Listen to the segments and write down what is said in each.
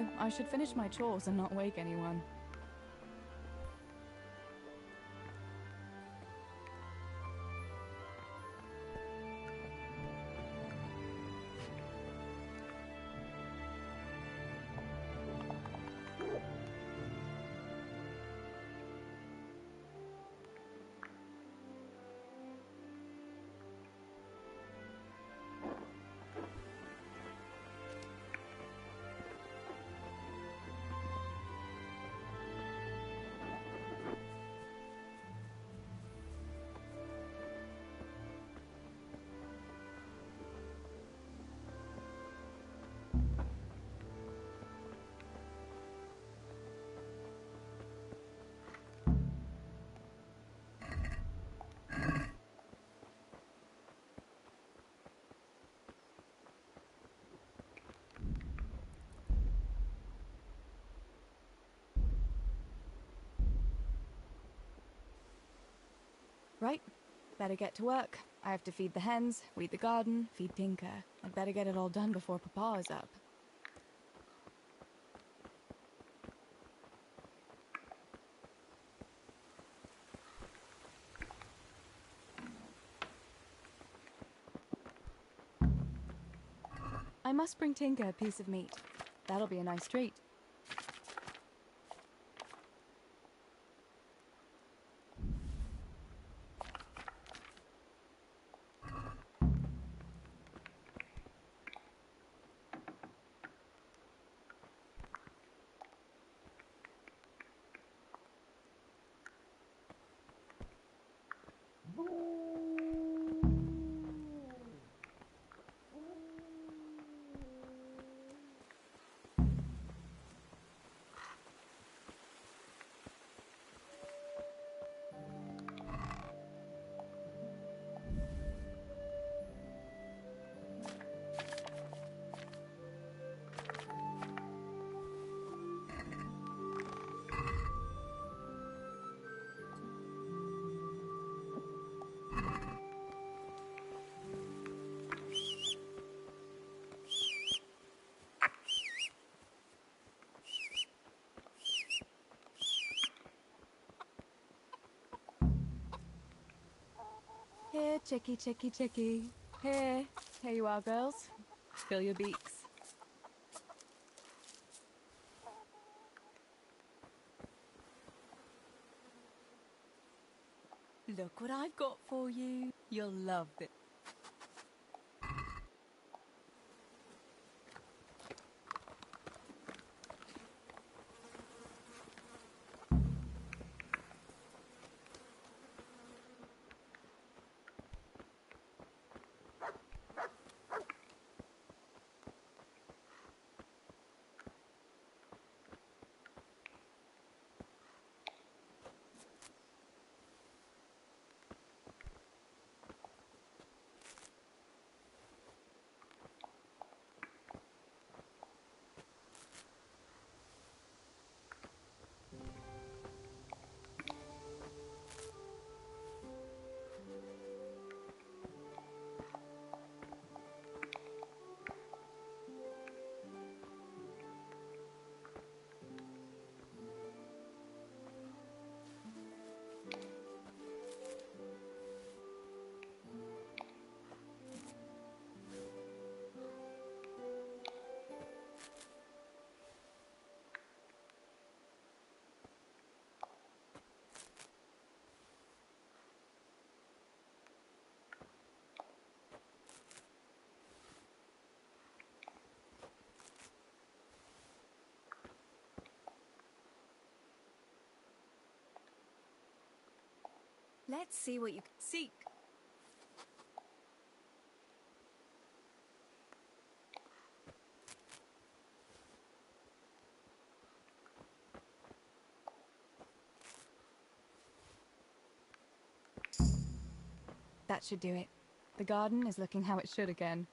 though. I should finish my chores and not wake anyone. Right, better get to work. I have to feed the hens, weed the garden, feed Tinker. I'd better get it all done before Papa is up. I must bring Tinker a piece of meat. That'll be a nice treat. Here, chickie, chickie, chickie. Here. Here you are, girls. Fill your beaks. Look what I've got for you. You'll love this. Let's see what you can seek. That should do it. The garden is looking how it should again.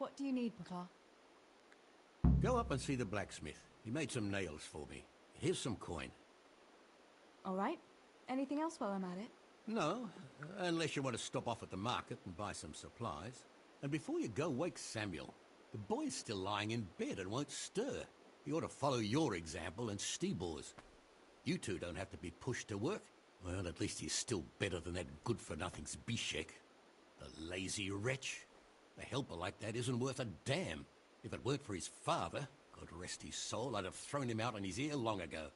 What do you need, Papa? Go up and see the blacksmith. He made some nails for me. Here's some coin. All right. Anything else while I'm at it? No, unless you want to stop off at the market and buy some supplies. And before you go, wake Samuel. The boy's still lying in bed and won't stir. He ought to follow your example and Stibor's. You two don't have to be pushed to work. Well, at least he's still better than that good-for-nothing Zbyszek. The lazy wretch. A helper like that isn't worth a damn. If it weren't for his father, God rest his soul, I'd have thrown him out on his ear long ago.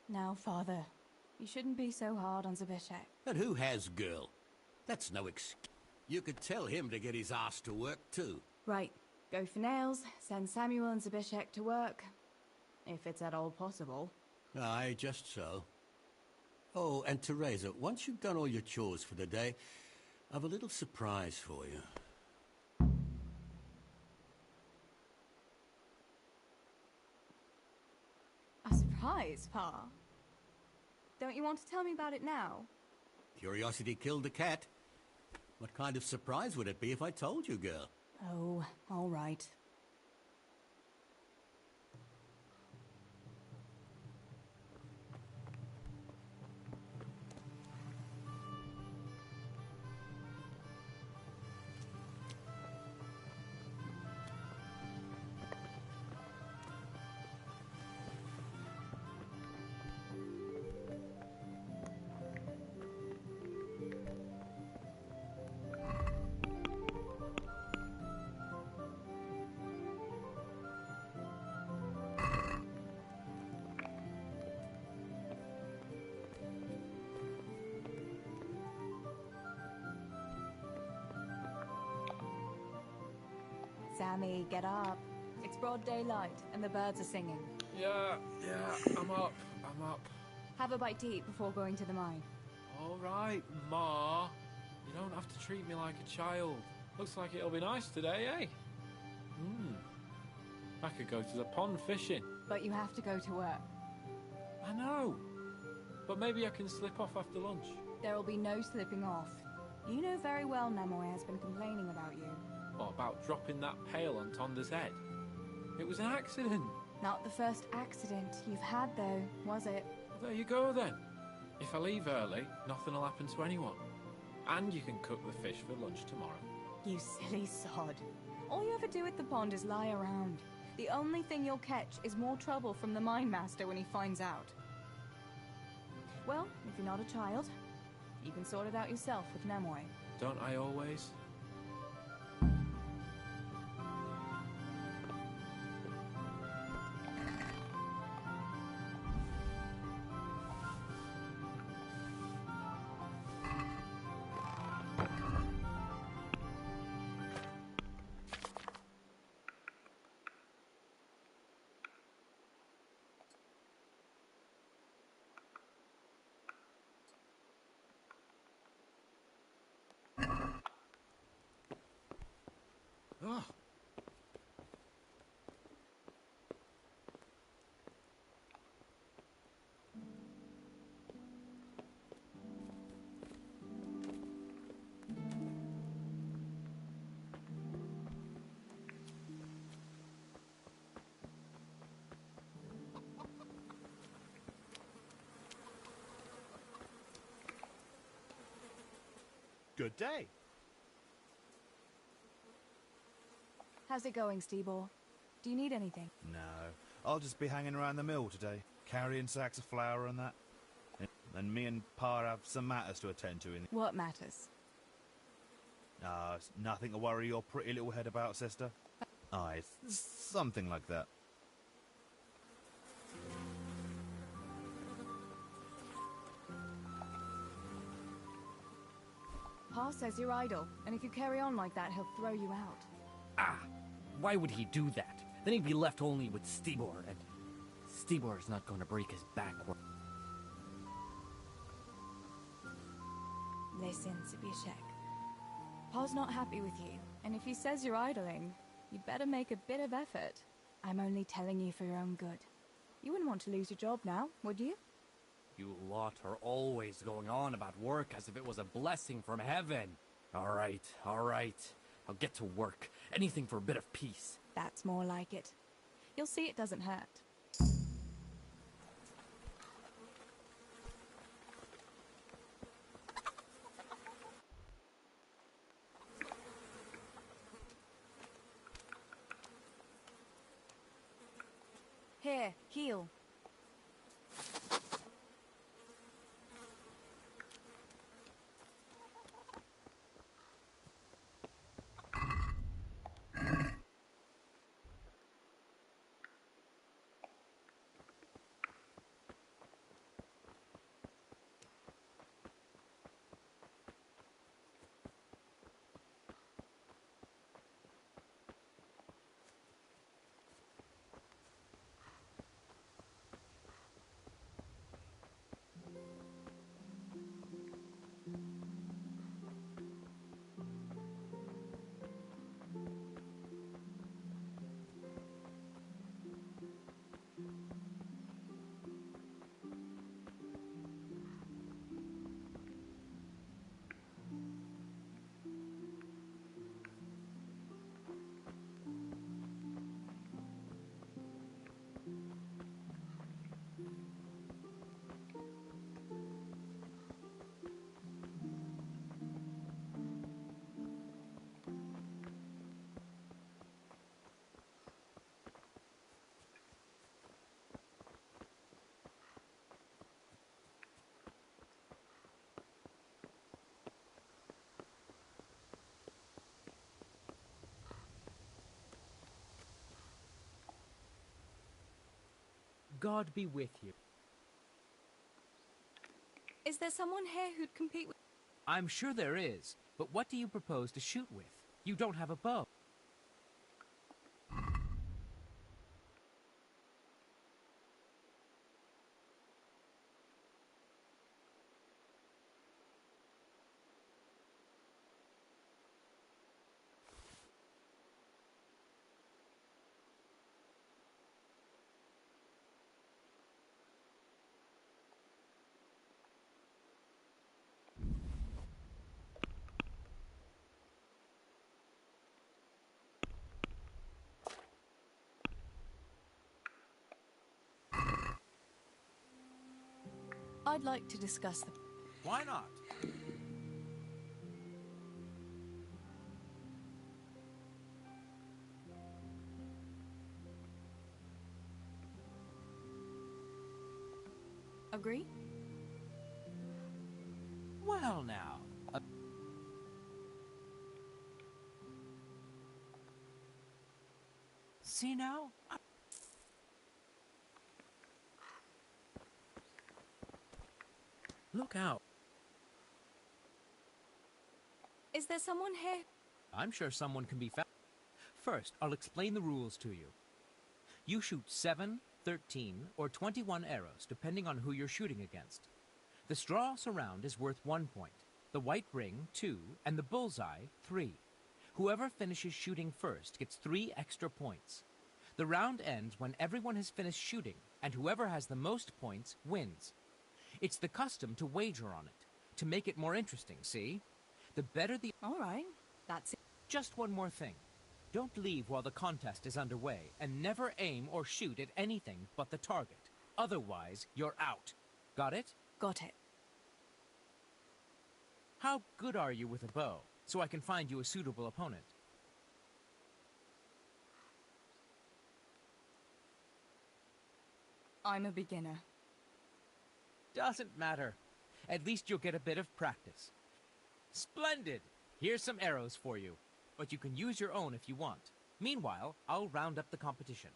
Now, Father, you shouldn't be so hard on Zbyszek. And who has, girl? That's no excuse. You could tell him to get his ass to work, too. Right. Go for nails, send Samuel and Zbyszek to work. If it's at all possible. Aye, just so. Oh, and Teresa, once you've done all your chores for the day, I've a little surprise for you. A surprise, Pa? Don't you want to tell me about it now? Curiosity killed the cat. What kind of surprise would it be if I told you, girl? Oh, all right. Sammy, get up. It's broad daylight, and the birds are singing. Yeah, I'm up. Have a bite to eat before going to the mine. All right, Ma. You don't have to treat me like a child. Looks like it'll be nice today, eh? I could go to the pond fishing. But you have to go to work. I know. But maybe I can slip off after lunch. There will be no slipping off. You know very well Nemoy has been complaining about you. What about dropping that pail on Tonda's head? It was an accident. Not the first accident you've had, though, was it? Well, there you go, then. If I leave early, nothing will happen to anyone. And you can cook the fish for lunch tomorrow. You silly sod. All you ever do at the pond is lie around. The only thing you'll catch is more trouble from the mine master when he finds out. Well, if you're not a child, you can sort it out yourself with Nemoy. Don't I always? Oh. Good day. How's it going, Stibor? Do you need anything? No, I'll just be hanging around the mill today, carrying sacks of flour and that. And me and Pa have some matters to attend to. What matters? It's nothing to worry your pretty little head about, sister. Aye, something like that. Pa says you're idle, and if you carry on like that, he'll throw you out. Ah! Why would he do that? Then he'd be left only with Stibor, and Stibor's not going to break his back. Listen, Zbyszek. Pa's not happy with you, and if he says you're idling, you'd better make a bit of effort. I'm only telling you for your own good. You wouldn't want to lose your job now, would you? You lot are always going on about work as if it was a blessing from heaven. All right, all right. I'll get to work. Anything for a bit of peace. That's more like it. You'll see it doesn't hurt. Here, heal. God be with you. Is there someone here who'd compete with... I'm sure there is, but what do you propose to shoot with? You don't have a bow. I'd like to discuss the... Why not? Agree? Well now. See now? Look out. Is there someone here? I'm sure someone can be found. First, I'll explain the rules to you. You shoot 7, 13, or 21 arrows, depending on who you're shooting against. The straw surround is worth 1 point, the white ring 2, and the bullseye 3. Whoever finishes shooting first gets 3 extra points. The round ends when everyone has finished shooting, and whoever has the most points wins. It's the custom to wager on it, to make it more interesting, see? The better the... All right, that's it. Just one more thing. Don't leave while the contest is underway, and never aim or shoot at anything but the target. Otherwise, you're out. Got it? Got it. How good are you with a bow, so I can find you a suitable opponent? I'm a beginner. Doesn't matter. At least you'll get a bit of practice. Splendid! Here's some arrows for you, but you can use your own if you want. Meanwhile, I'll round up the competition.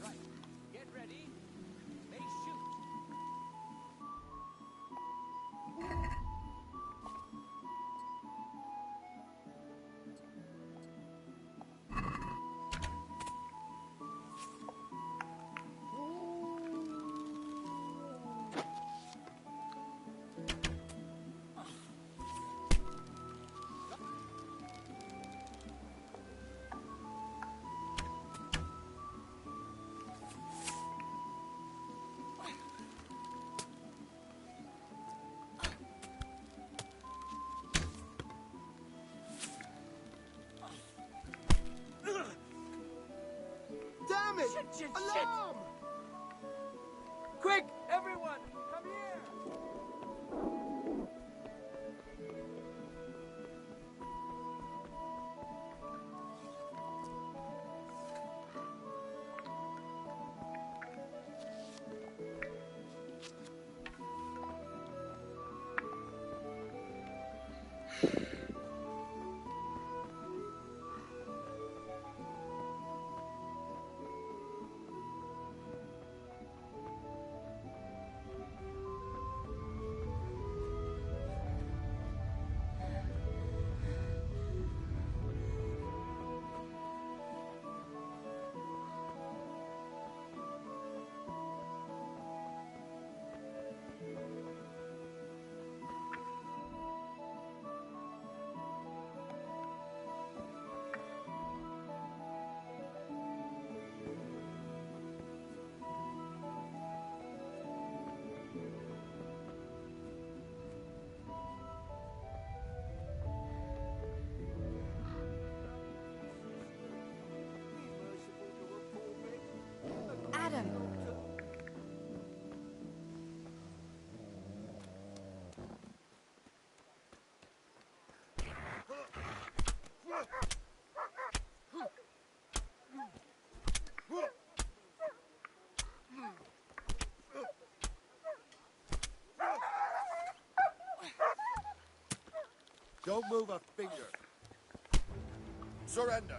Right, get ready. May shoot. Shit! Quick, everyone, come here! Adam! Don't move a finger. Surrender.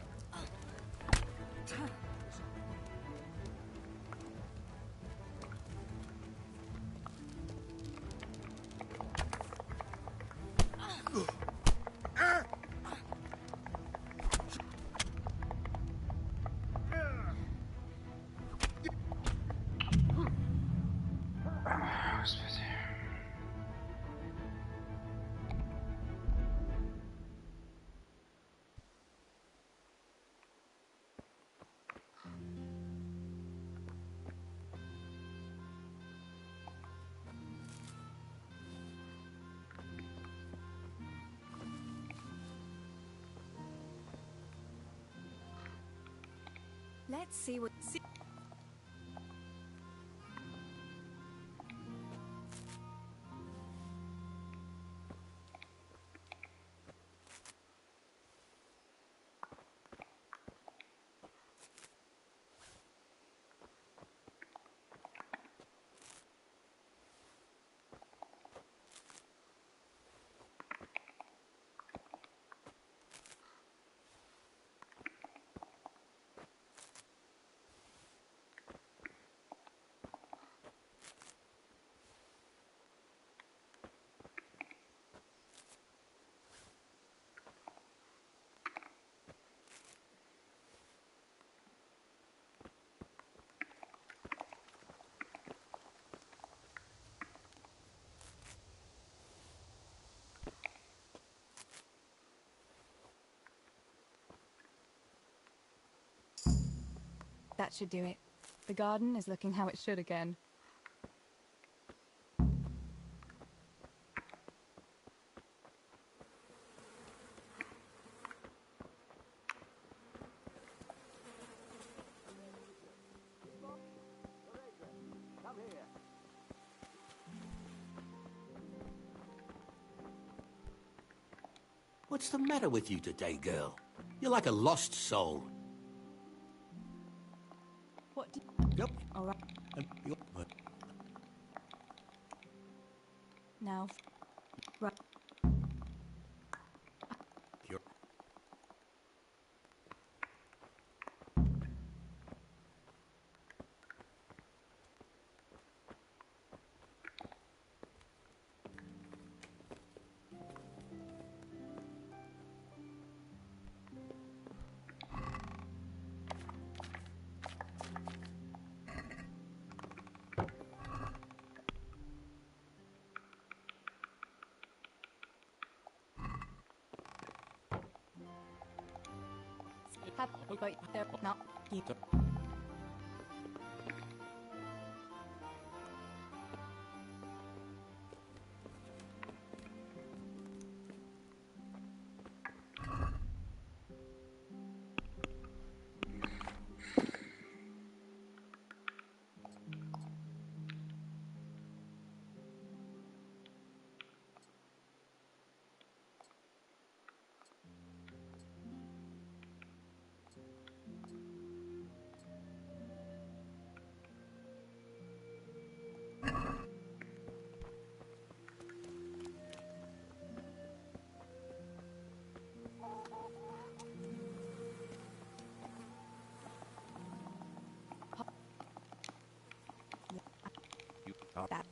Let's see what... That should do it. The garden is looking how it should again. What's the matter with you today, girl? You're like a lost soul. What do Yep. All right. Now... Right. You're... Have... But they're not... You. that.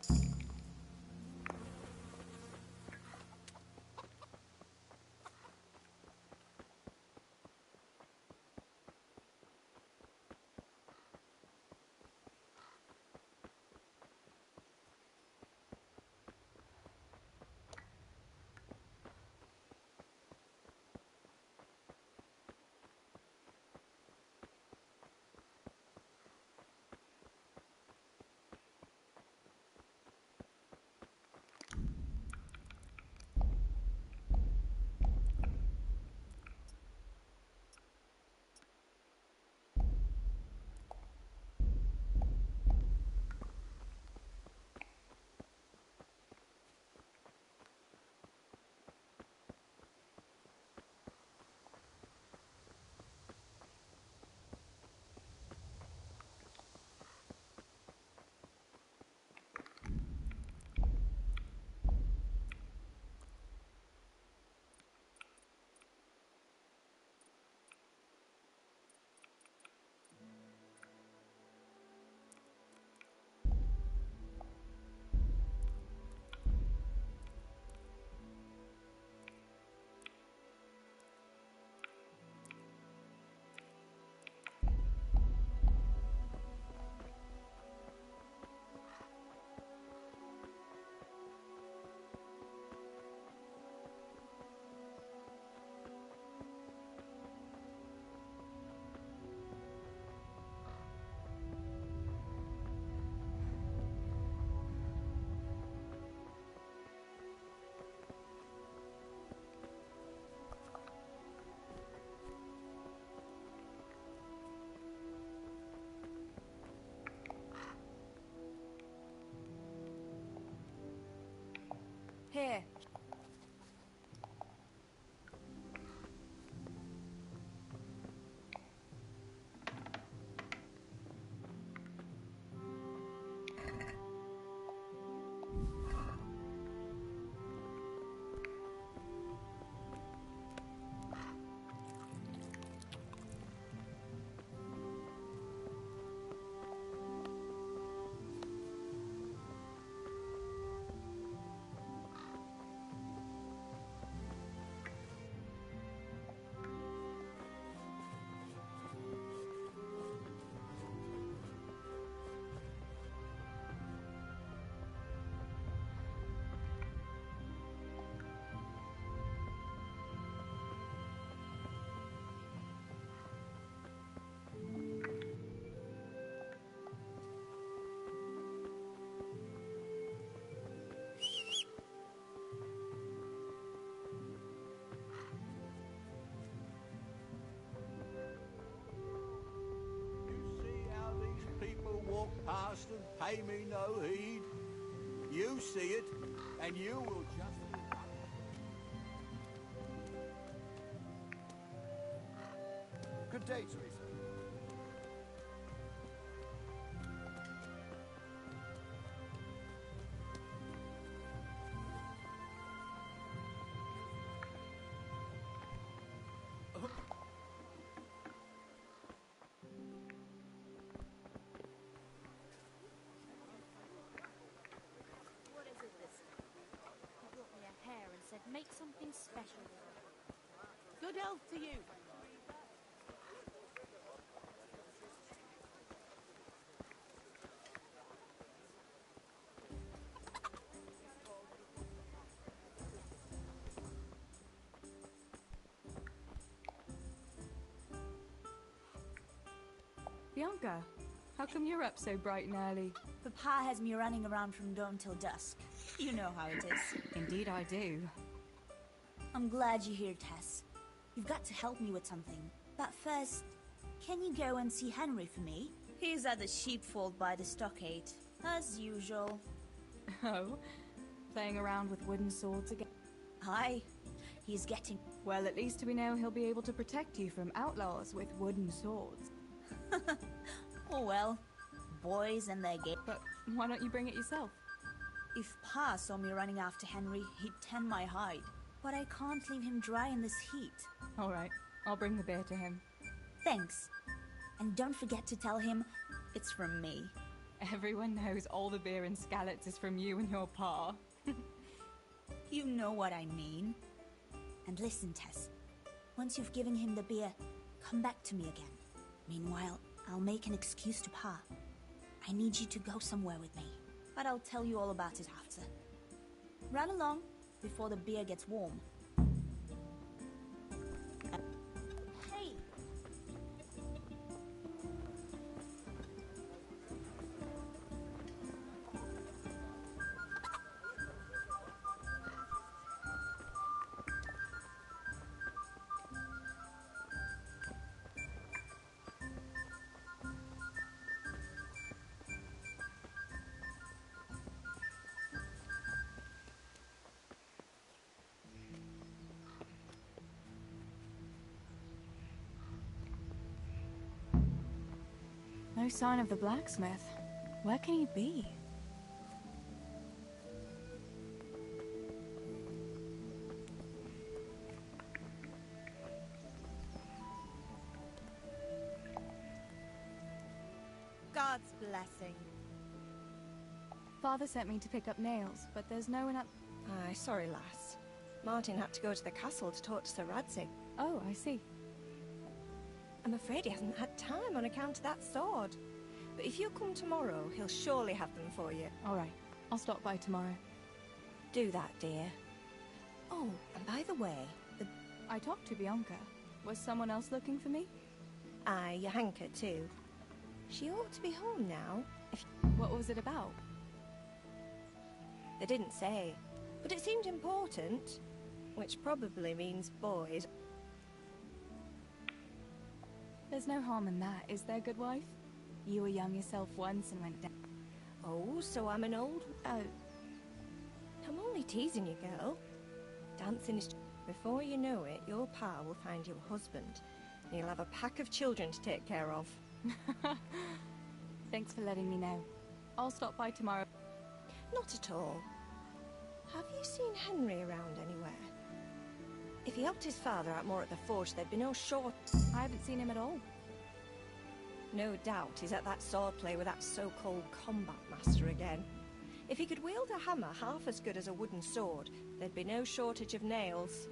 Here. Walk past and pay me no heed. You see it, and you will just... Good day, Teresa. Said, make something special. Good health to you. Bianca, how come you're up so bright and early? Papa has me running around from dawn till dusk. You know how it is. Indeed I do. I'm glad you're here, Tess. You've got to help me with something. But first, can you go and see Henry for me? He's at the sheepfold by the stockade, as usual. Oh? Playing around with wooden swords again? Aye. He's getting... Well, at least we know he'll be able to protect you from outlaws with wooden swords. Oh well. Boys and their game. But why don't you bring it yourself? If Pa saw me running after Henry, he'd tan my hide. But I can't leave him dry in this heat. All right, I'll bring the beer to him. Thanks. And don't forget to tell him it's from me. Everyone knows all the beer in Skalitz is from you and your pa. You know what I mean. And listen, Tess. Once you've given him the beer, come back to me again. Meanwhile, I'll make an excuse to Pa. I need you to go somewhere with me. But I'll tell you all about it after. Run along before the beer gets warm. Hey! No sign of the blacksmith. Where can he be? God's blessing. Father sent me to pick up nails, but there's no one at... Aye, sorry, lass. Martin had to go to the castle to talk to Sir Radzig. Oh, I see. I'm afraid he hasn't had time on account of that sword. But if you come tomorrow, he'll surely have them for you. All right. I'll stop by tomorrow. Do that, dear. Oh, and by the way, I talked to Bianca. Was someone else looking for me? Aye, your hanker too. She ought to be home now. What was it about? They didn't say, but it seemed important, which probably means boys. There's no harm in that, is there, good wife? You were young yourself once and went down. Oh, so I'm an old... Oh. I'm only teasing you, girl. Dancing is... Before you know it, your pa will find you a husband, and you'll have a pack of children to take care of. Thanks for letting me know. I'll stop by tomorrow. Not at all. Have you seen Henry around anywhere? If he helped his father out more at the forge, there'd be no short... I haven't seen him at all. No doubt he's at that swordplay with that so-called combat master again. If he could wield a hammer half as good as a wooden sword, there'd be no shortage of nails.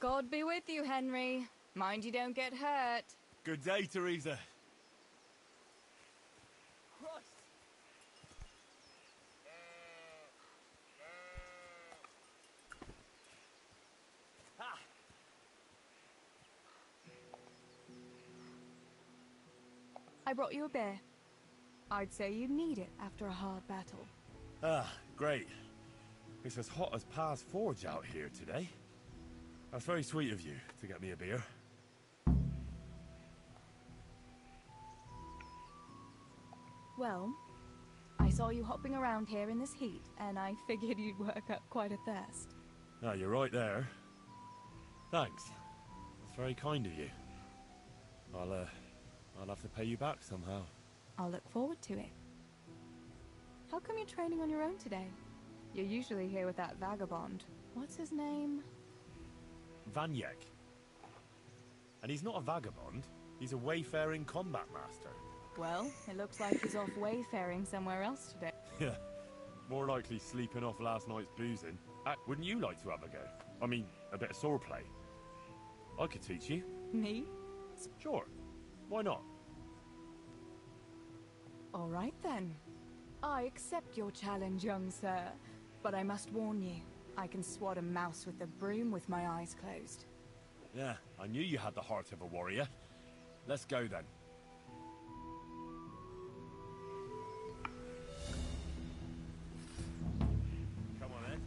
God be with you, Henry. Mind you don't get hurt. Good day, Teresa. I brought you a beer. I'd say you need it after a hard battle. Ah, great. It's as hot as Pa's Forge out here today. That's very sweet of you to get me a beer. Well, I saw you hopping around here in this heat, and I figured you'd work up quite a thirst. Ah, you're right there. Thanks. That's very kind of you. I'll have to pay you back somehow. I'll look forward to it. How come you're training on your own today? You're usually here with that vagabond. What's his name? Vanyek. And he's not a vagabond. He's a wayfaring combat master. Well, it looks like he's off wayfaring somewhere else today. Yeah. More likely sleeping off last night's boozing. Wouldn't you like to have a go? I mean, a bit of swordplay. I could teach you. Me? chance? Sure. Why not? All right then. I accept your challenge, young sir. But I must warn you, I can swat a mouse with a broom with my eyes closed. Yeah, I knew you had the heart of a warrior. Let's go then. Come on then.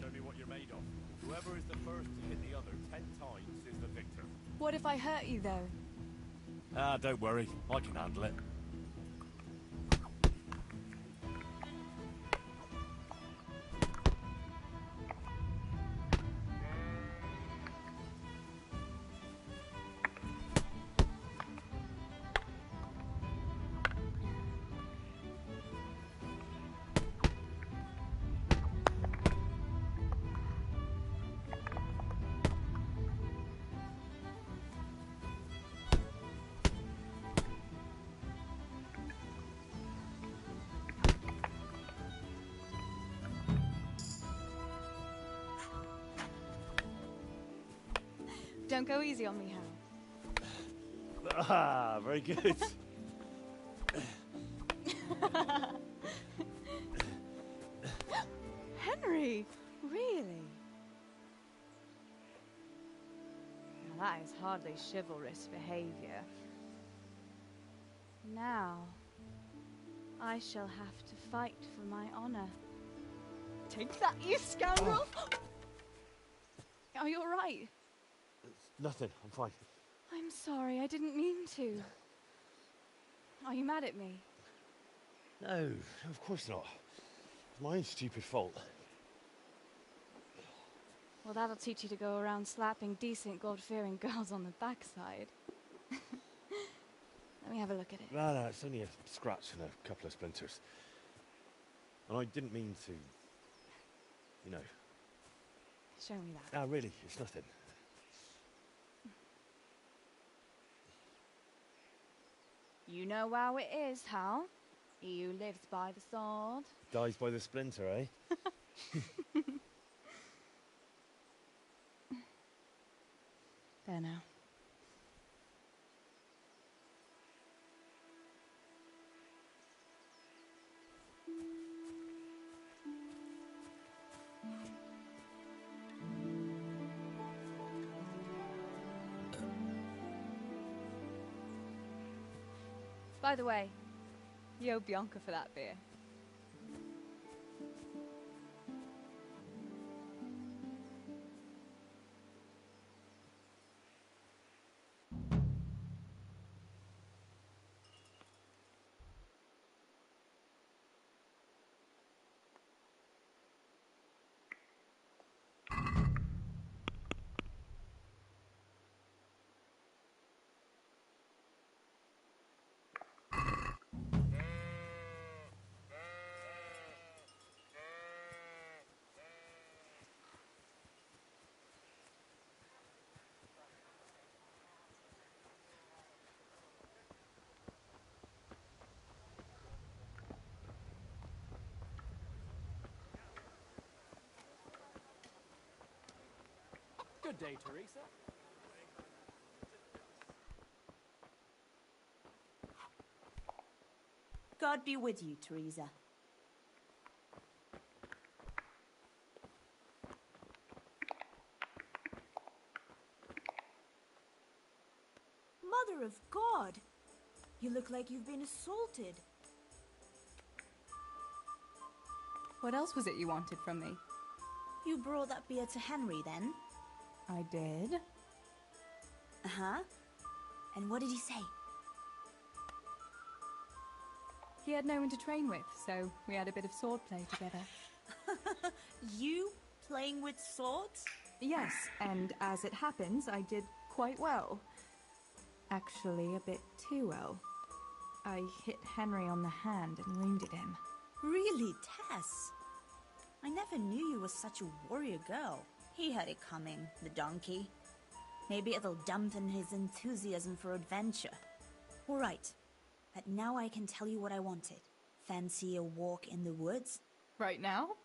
Show me what you're made of. Whoever is the first to hit the other 10 times is the victor. What if I hurt you, though? Ah, don't worry. I can handle it. Don't go easy on me, Hal. Ah, very good. Henry! Really? Now that is hardly chivalrous behavior. Now, I shall have to fight for my honor. Take that, you scoundrel! Are you alright? Nothing. I'm fine. I'm sorry, I didn't mean to. Are you mad at me? No, of course not. It's my own stupid fault. Well, that'll teach you to go around slapping decent, God-fearing girls on the backside. Let me have a look at it. No, it's only a scratch and a couple of splinters. And I didn't mean to, you know. Show me that. Ah, really, it's nothing. You know how it is, Hal. He who lives by the sword Dies by the splinter, eh? There now. By the way, you owe Bianca for that beer. Good day, Teresa. God be with you, Teresa. Mother of God! You look like you've been assaulted. What else was it you wanted from me? You brought that beer to Henry, then? I did. Uh-huh. And what did he say? He had no one to train with, so we had a bit of swordplay together. You playing with swords? Yes, and as it happens, I did quite well. Actually, a bit too well. I hit Henry on the hand and wounded him. Really, Tess? I never knew you were such a warrior girl. He had it coming, the donkey. Maybe it'll dampen his enthusiasm for adventure. All right, but now I can tell you what I wanted. Fancy a walk in the woods? Right now?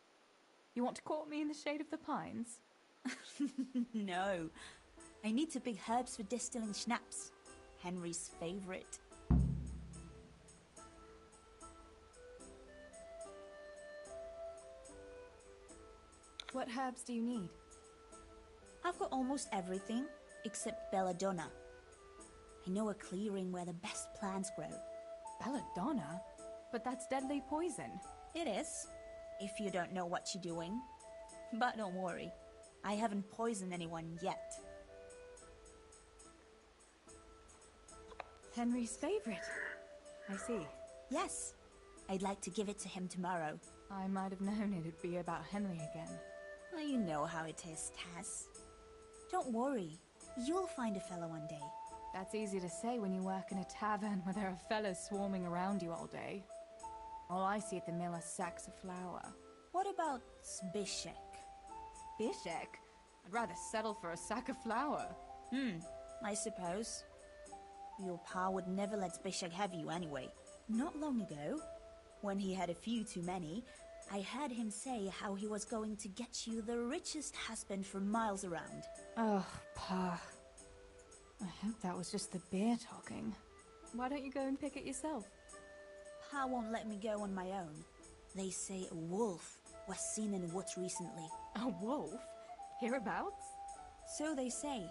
You want to court me in the shade of the pines? No. I need to pick herbs for distilling schnapps. Henry's favorite. What herbs do you need? I've got almost everything except belladonna. I know a clearing where the best plants grow. Belladonna? But that's deadly poison. It is, if you don't know what you're doing. But don't worry, I haven't poisoned anyone yet. Henry's favorite. I see. Yes, I'd like to give it to him tomorrow. I might have known it'd be about Henry again. Well, you know how it is, Tess. Don't worry, you'll find a fella one day. That's easy to say when you work in a tavern where there are fellas swarming around you all day. All I see at the mill are sacks of flour. What about Zbyszek? Zbyszek? I'd rather settle for a sack of flour. I suppose. Your pa would never let Zbyszek have you anyway. Not long ago, when he had a few too many, I heard him say how he was going to get you the richest husband for miles around. Oh, Pa. I hope that was just the beer talking. Why don't you go and pick it yourself? Pa won't let me go on my own. They say a wolf was seen in the woods recently. A wolf? Hereabouts? So they say.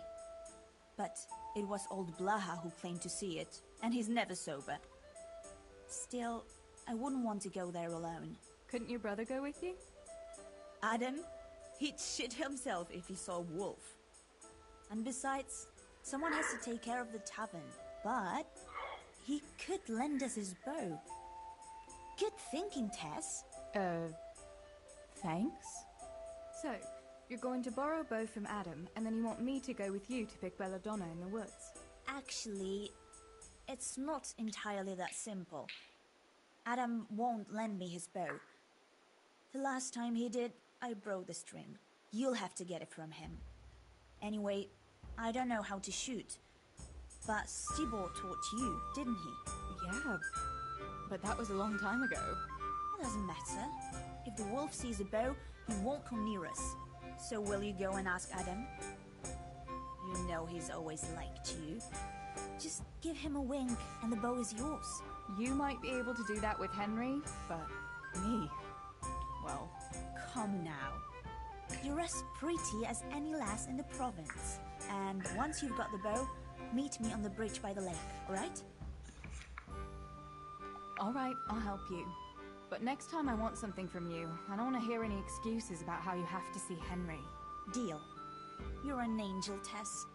But it was old Blaha who claimed to see it, and he's never sober. Still, I wouldn't want to go there alone. Couldn't your brother go with you? Adam? He'd shit himself if he saw a wolf. And besides, someone has to take care of the tavern. But he could lend us his bow. Good thinking, Tess. Thanks? So, you're going to borrow a bow from Adam, and then you want me to go with you to pick belladonna in the woods? Actually, it's not entirely that simple. Adam won't lend me his bow. The last time he did, I broke the string. You'll have to get it from him. Anyway, I don't know how to shoot. But Stibor taught you, didn't he? Yeah, but that was a long time ago. It doesn't matter. If the wolf sees a bow, he won't come near us. So will you go and ask Adam? You know he's always liked you. Just give him a wink and the bow is yours. You might be able to do that with Henry, but me... well... Come now. You're as pretty as any lass in the province. And once you've got the bow, meet me on the bridge by the lake, alright? Alright, I'll help you. But next time I want something from you. I don't want to hear any excuses about how you have to see Henry. Deal. You're an angel, Tess.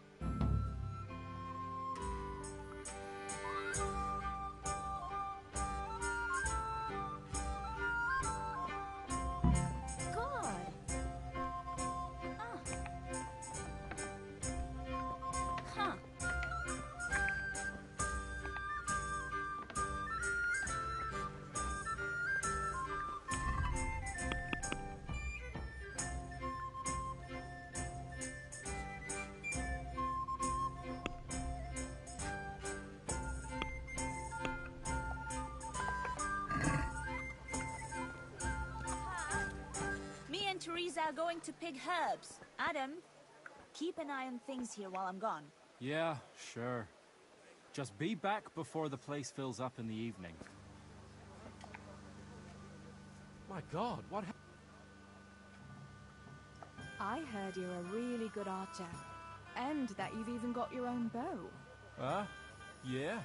Teresa are going to pick herbs. Adam, keep an eye on things here while I'm gone. Yeah, sure. Just be back before the place fills up in the evening. My God, what happened? I heard you're a really good archer. And that you've even got your own bow. Yeah.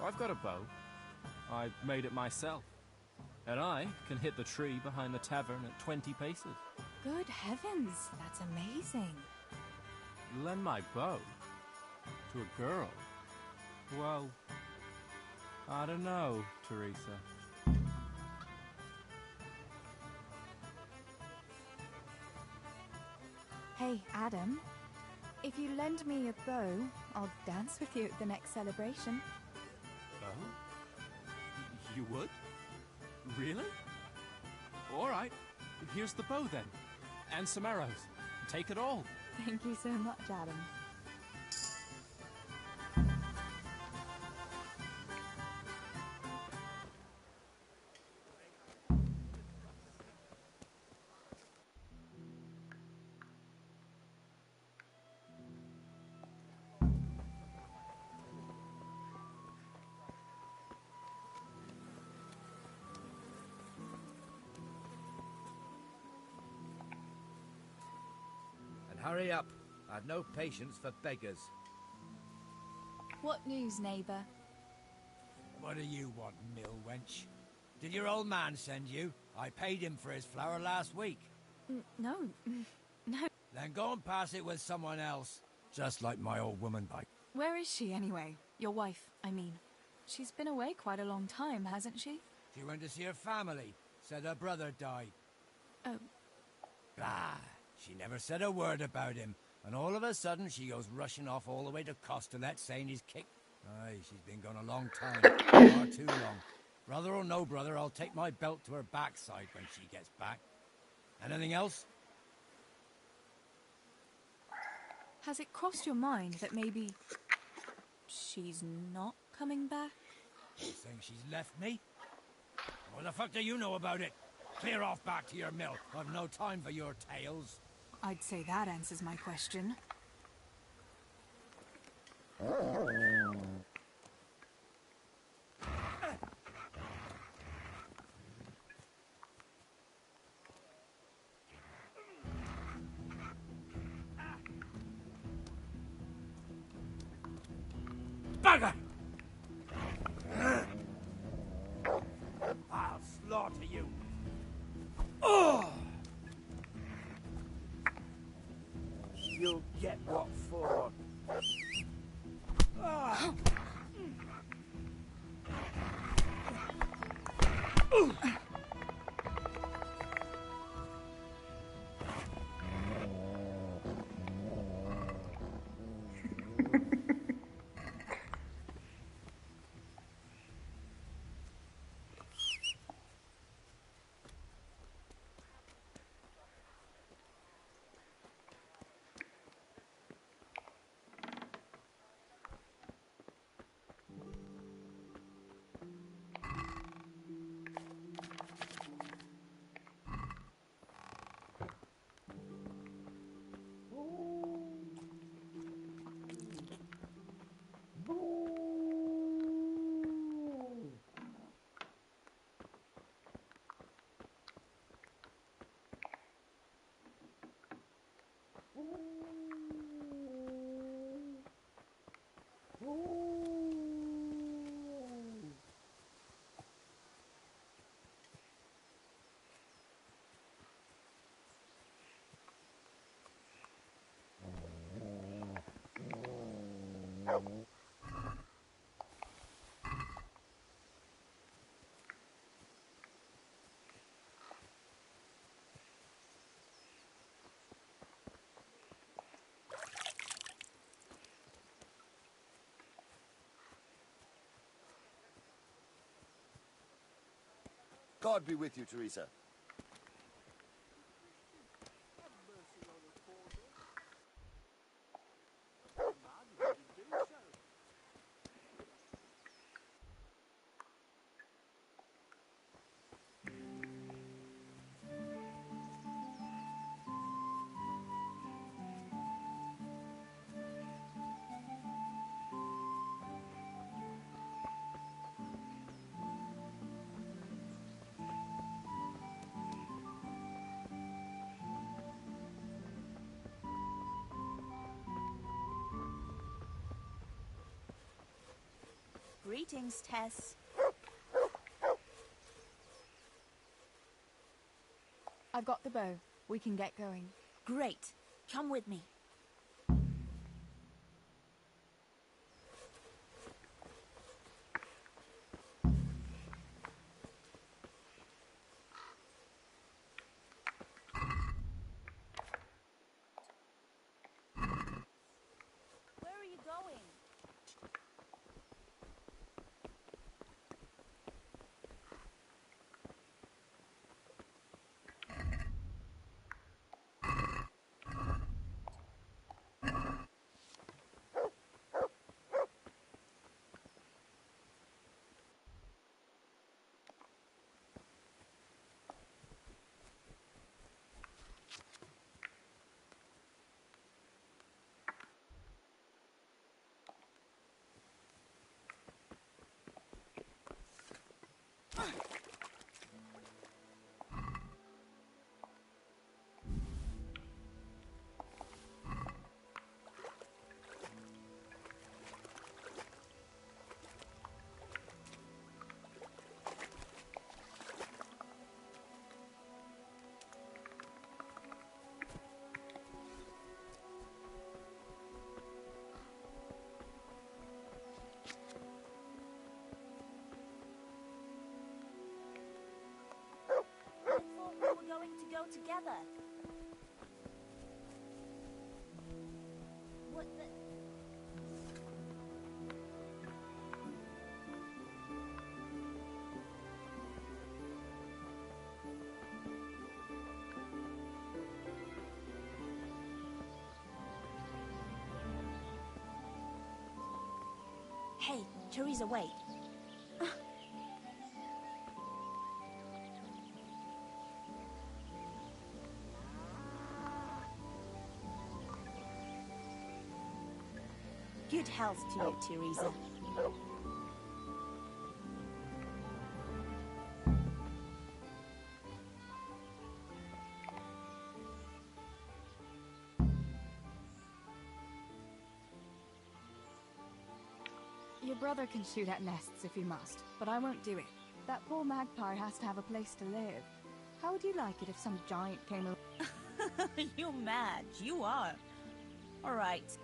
I've got a bow. I made it myself. And I can hit the tree behind the tavern at 20 paces. Good heavens, that's amazing. Lend my bow to a girl? Well, I don't know, Teresa. Hey, Adam. If you lend me a bow, I'll dance with you at the next celebration. Oh? You would? Really? All right. Here's the bow, then. And some arrows. Take it all. Thank you so much, Adam. Hurry up. I've no patience for beggars. What news, neighbour? What do you want, mill wench? Did your old man send you? I paid him for his flour last week. No. No. Then go and pass it with someone else. Just like my old woman by... Where is she, anyway? Your wife, I mean. She's been away quite a long time, hasn't she? She went to see her family. Said her brother died. Oh. Bah! She never said a word about him. And all of a sudden, she goes rushing off all the way to Costalet, saying he's kicked... Aye, she's been gone a long time. Far too long. Brother or no brother, I'll take my belt to her backside when she gets back. Anything else? Has it crossed your mind that maybe... she's not coming back? You think she's left me? What the fuck do you know about it? Clear off back to your mill. I've no time for your tales. I'd say that answers my question. Bugger! I'll slaughter you. Oh! You'll get what for. Ah! God be with you, Teresa. Greetings, Tess. I've got the bow. We can get going. Great. Come with me. Where are you going? out together. What the... Hey, Teresa, wait. Good health to you, Teresa. Your brother can shoot at nests if he must, but I won't do it. That poor magpie has to have a place to live. How would you like it if some giant came along? You mad? You are. All right.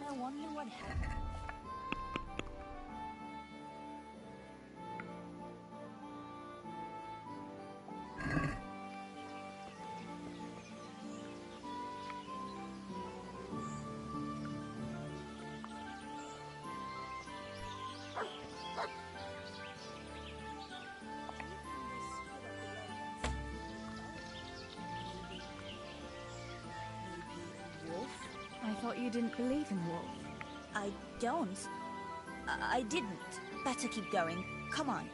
I wonder what happened. I thought you didn't believe in wolves. I don't. I didn't. Better keep going. Come on.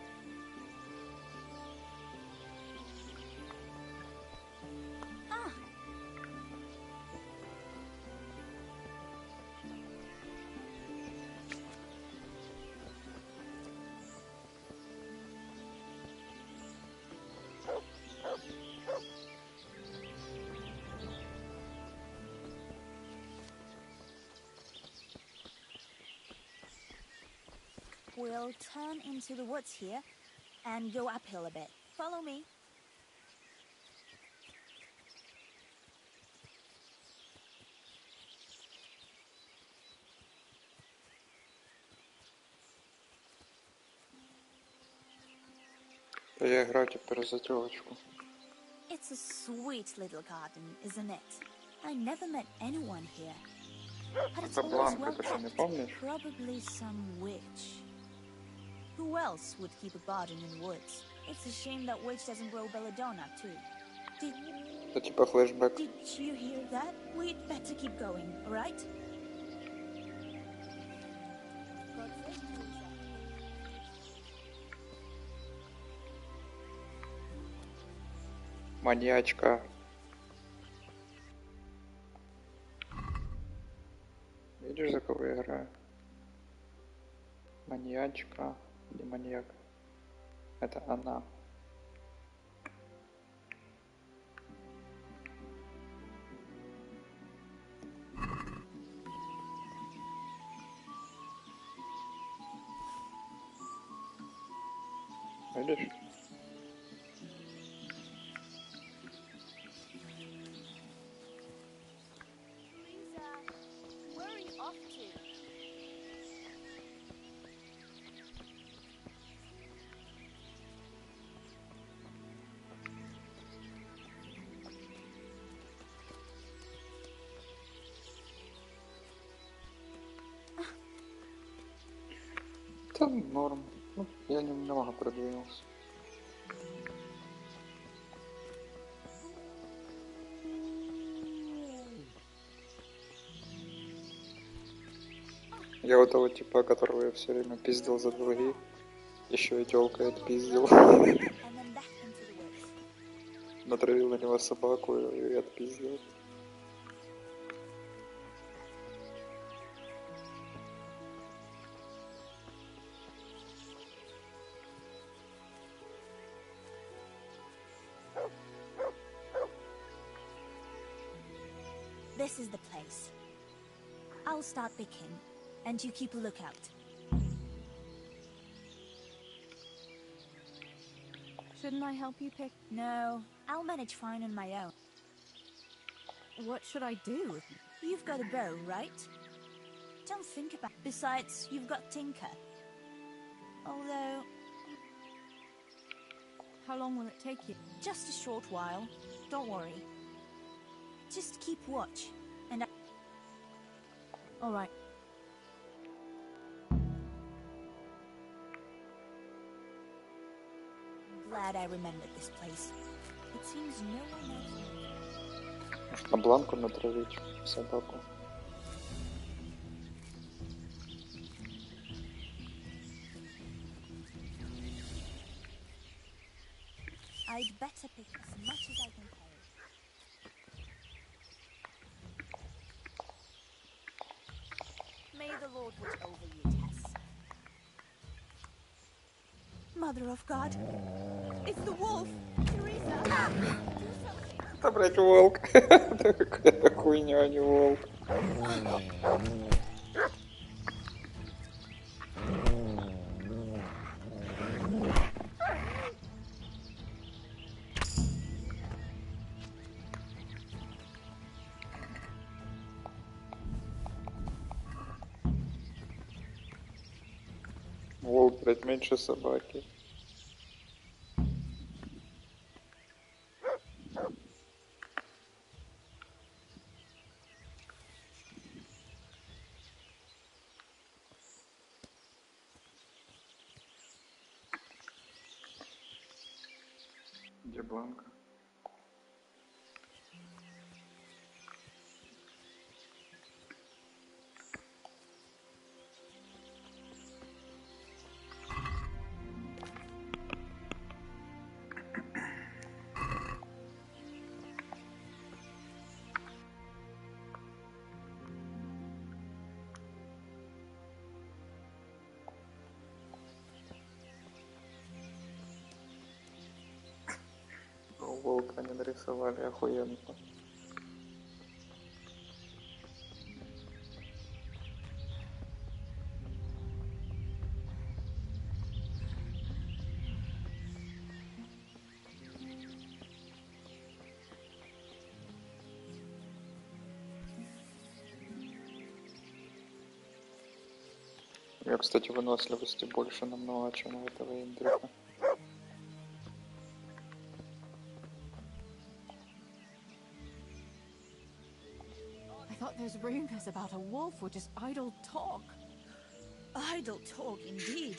Ah. We'll turn into the woods here and go uphill a bit. Follow me. Я играю теперь за тёлочку. It's a sweet little garden, isn't it? I never met anyone here. But it's Это always Бланка, well ты что, не kept. помнишь? Probably some witch. Who else would keep a garden in the woods? It's a shame that witch doesn't grow belladonna, too. Это типа флешбэк. Did you hear that? We'd better keep going, alright? Маньячка. Видишь, за кого я играю? Маньячка или маньяк? Это она. Видишь? Where are you off to? Это норм. Ну, я немного продвинулся. Я вот того типа, которого я все время пиздил за долги, еще и тёлкой отпиздил. Натравил на него собаку и отпиздил. This is the place. I'll start picking, and you keep a lookout. Shouldn't I help you pick? No, I'll manage fine on my own. What should I do? You've got a bow, right? Don't think about it. Besides, you've got Tinker. Although... How long will it take you? Just a short while. Don't worry. Just keep watch, and I... All right. Glad I remembered this place. It seems no one else... А Бланку натравить, собаку. I'd better pick as much as I can carry. May the Lord watch over you, Tess. Mother of God, it's the wolf! Teresa! Ah! Do something! Это, блядь, волк. Это какая-то хуйня, а не волк. Волк, блядь, меньше собаки. Где Бланка? Волка не нарисовали охуенно. Я, кстати, выносливости больше намного, чем у этого Индрика. I thought those rumors about a wolf were just idle talk. Idle talk, indeed.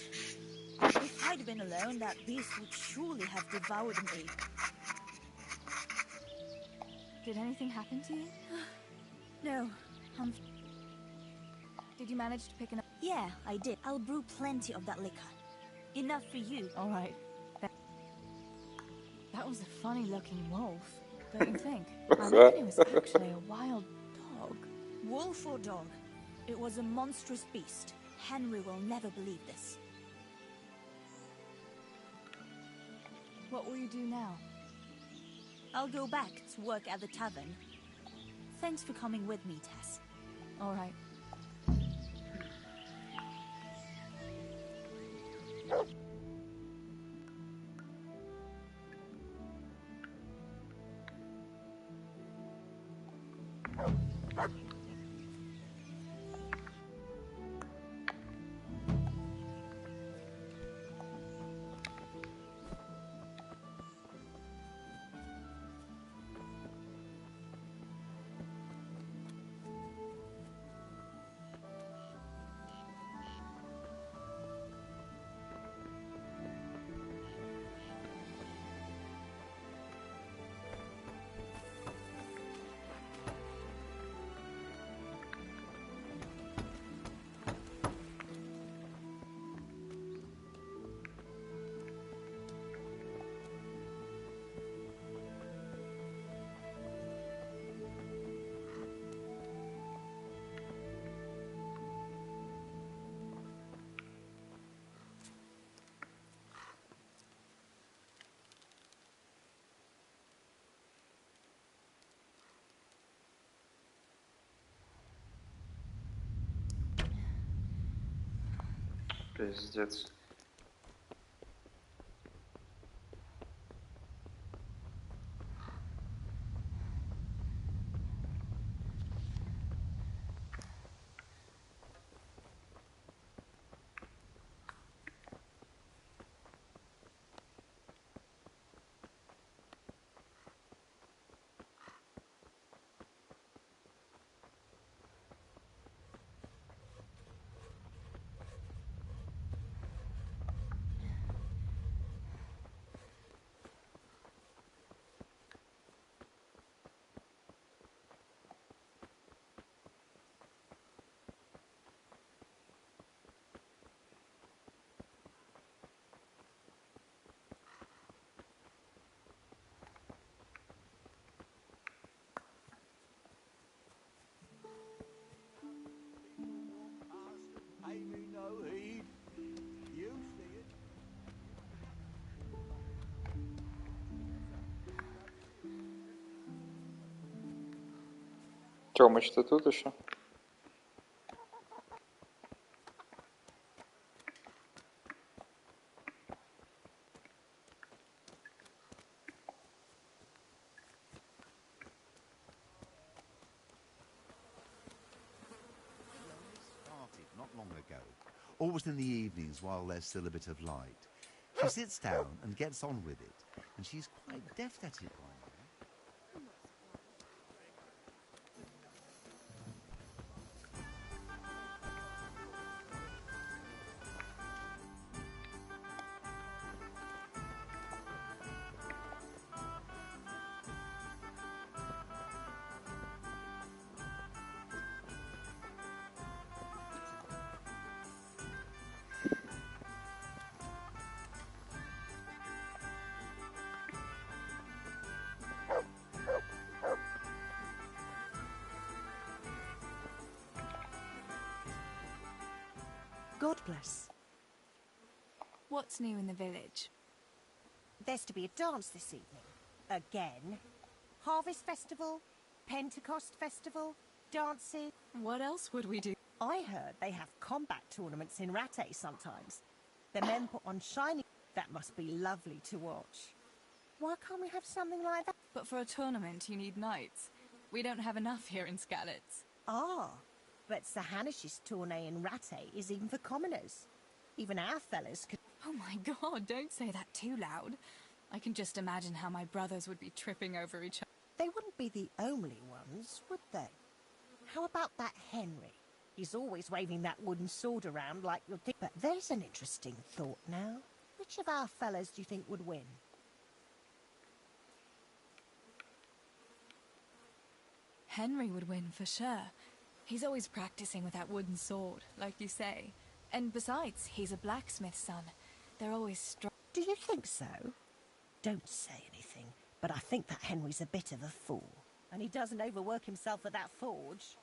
If I'd been alone, that beast would surely have devoured me. Did anything happen to you? No, Did you manage to pick an... Yeah, I did. I'll brew plenty of that liquor. Enough for you. All right. That was a funny-looking wolf, don't you think? I reckon it was actually a wild dog. Wolf or dog, it was a monstrous beast. Henry will never believe this. What will you do now? I'll go back to work at the tavern. Thanks for coming with me, Tess. All right. Пиздец. Тёмыч, ты тут еще? Started not long ago, always in the evenings while there's still a bit of light. She sits down and gets on with it, and she's quite deft at it by now. God bless. What's new in the village? There's to be a dance this evening. Again. Harvest Festival, Pentecost Festival, dancing. What else would we do? I heard they have combat tournaments in Rattay sometimes. The men put on shiny... That must be lovely to watch. Why can't we have something like that? But for a tournament, you need knights. We don't have enough here in Skalitz. Ah, but Sahanish's tourney in Rattay is even for commoners. Even our fellas could... Oh my god, don't say that too loud. I can just imagine how my brothers would be tripping over each other. They wouldn't be the only ones, would they? How about that Henry? He's always waving that wooden sword around like you'll think... But there's an interesting thought now. Which of our fellas do you think would win? Henry would win for sure. He's always practicing with that wooden sword, like you say. And besides, he's a blacksmith's son. They're always strong. Do you think so? Don't say anything, but I think that Henry's a bit of a fool. And he doesn't overwork himself at that forge.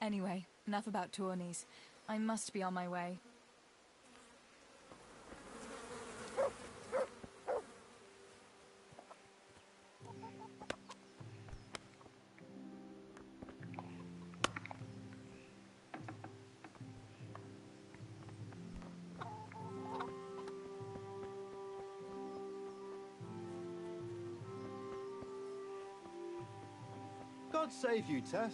Anyway, enough about tourneys. I must be on my way. God save you, Tess.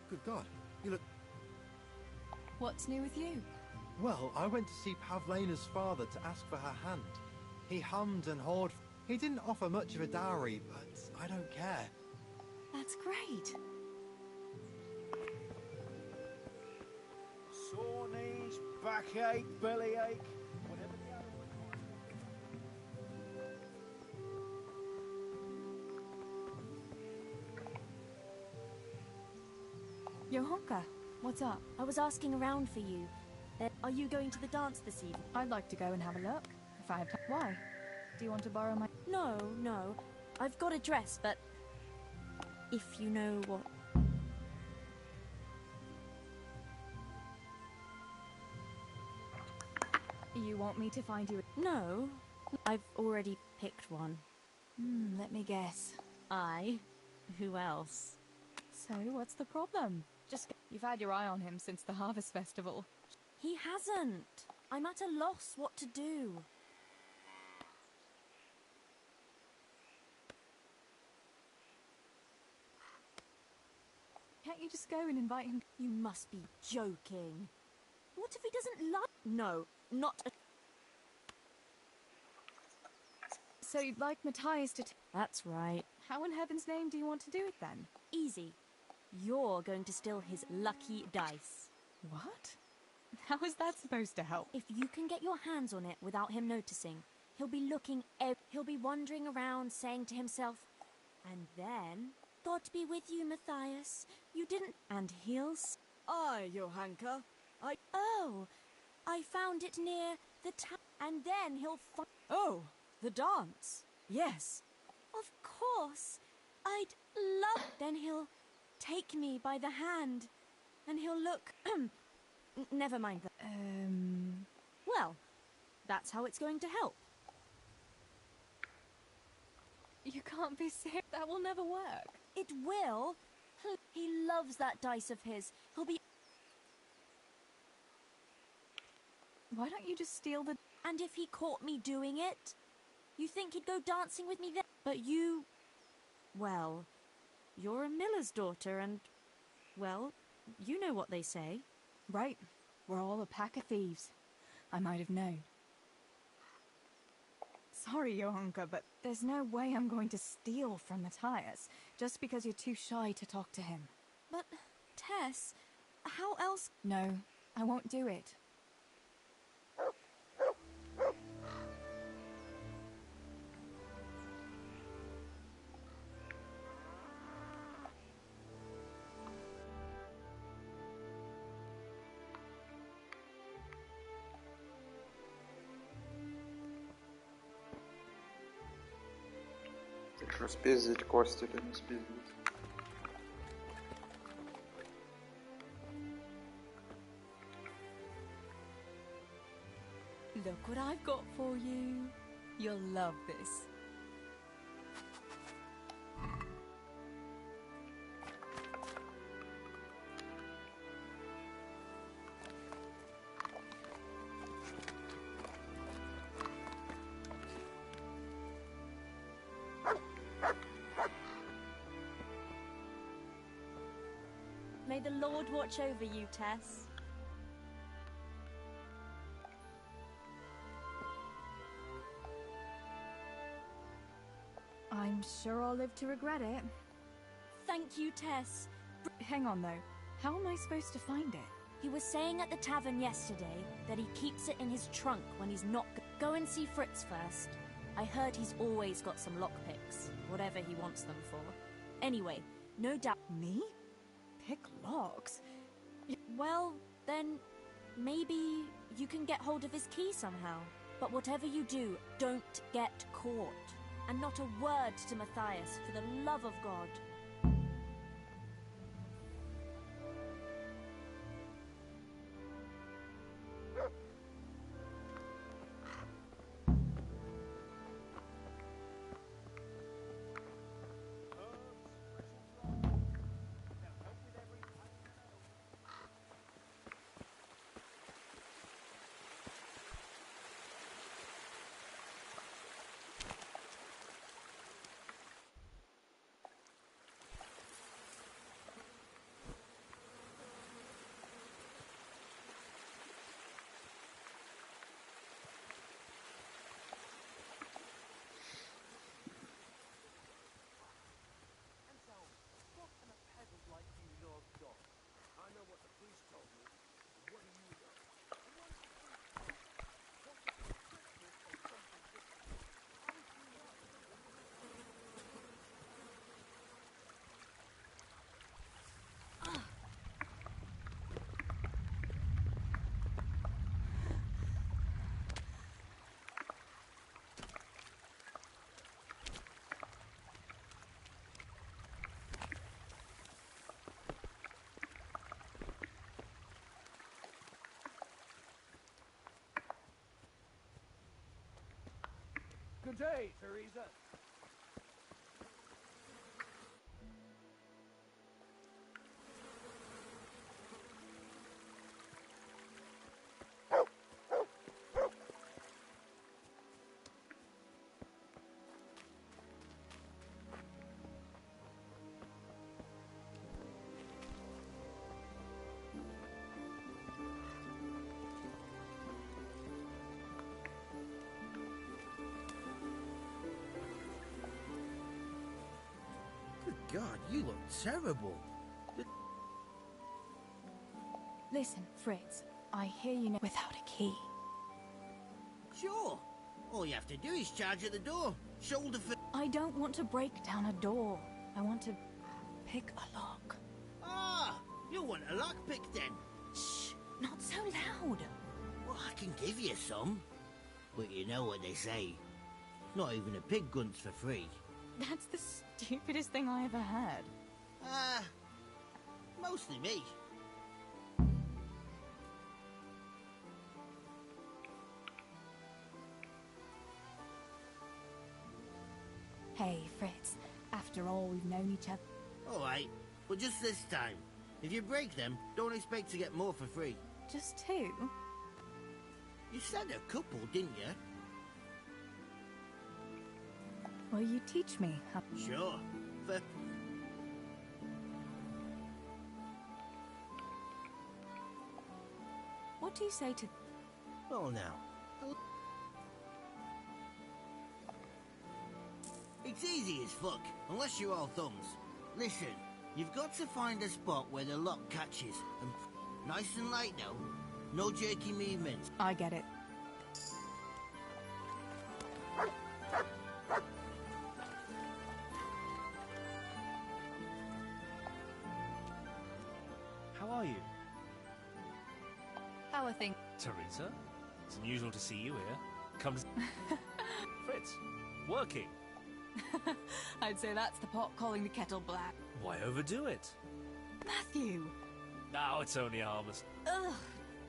Good God, you look... What's new with you? Well, I went to see Pavlena's father to ask for her hand. He hummed and hawed. He didn't offer much of a dowry, but I don't care. That's great. Sore knees, backache, bellyache, whatever the other Johanka, what's up? I was asking around for you. Are you going to the dance this evening? I'd like to go and have a look, if I have time. Why? Do you want to borrow my... No. I've got a dress, but... If you know what... You want me to find you... No. I've already picked one. Let me guess. Who else? So, what's the problem? You've had your eye on him since the Harvest Festival. He hasn't. I'm at a loss what to do. Can't you just go and invite him? You must be joking. What if he doesn't like... No, not a... So you'd like Matthias to... That's right. How in heaven's name do you want to do it then? Easy. You're going to steal his lucky dice. What? How is that supposed to help? If you can get your hands on it without him noticing, he'll be looking... He'll be wandering around saying to himself, and then... God be with you, Matthias. You didn't... And he'll... Aye, Johanka. Oh, I found it near the town. And then he'll Oh, the dance. Yes. Of course. I'd love... Then he'll take me by the hand. And he'll look... Never mind that. Well, that's how it's going to help. You can't be serious. That will never work. It will. He loves that dice of his. He'll be... Why don't you just steal the... And if he caught me doing it, you think he'd go dancing with me then? But you... Well, you're a miller's daughter and... Well, you know what they say. Right. We're all a pack of thieves. I might have known. Sorry, Johanka, but there's no way I'm going to steal from Matthias just because you're too shy to talk to him. But, Tess, how else... No, I won't do it. Так что спиздить кости или не спиздить? Look what I've got for you. You'll love this. May the Lord watch over you, Tess. I'm sure I'll live to regret it. Thank you, Tess. Hang on, though. How am I supposed to find it? He was saying at the tavern yesterday that he keeps it in his trunk when he's not... Go and see Fritz first. I heard he's always got some lockpicks, whatever he wants them for. Anyway, no doubt... Me? Pick locks? Well, then maybe you can get hold of his key somehow. But whatever you do, don't get caught. And not a word to Matthias, for the love of God. Good day, Teresa. God, you look terrible. Listen, Fritz, I hear you know without a key. Sure. All you have to do is charge at the door. Shoulder for... I don't want to break down a door. I want to pick a lock. Ah, you want a lockpick then? Shh, not so loud. Well, I can give you some. But you know what they say. Not even a pig grunts for free. That's the stupidest thing I ever heard. Mostly me. Hey, Fritz. After all, we've known each other. Alright, but just this time. If you break them, don't expect to get more for free. Just two? You said a couple, didn't you? Will you teach me how... Sure. What do you say to... Oh, now. It's easy as fuck, unless you're all thumbs. Listen, you've got to find a spot where the lock catches, and nice and light now. No jerky movements. I get it. How are you? How are things? Teresa, it's unusual to see you here. Come to... Fritz, working. I'd say that's the pot calling the kettle black. Why overdo it? Matthew! No, it's only harmless. Ugh,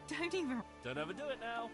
don't even... Don't overdo it now.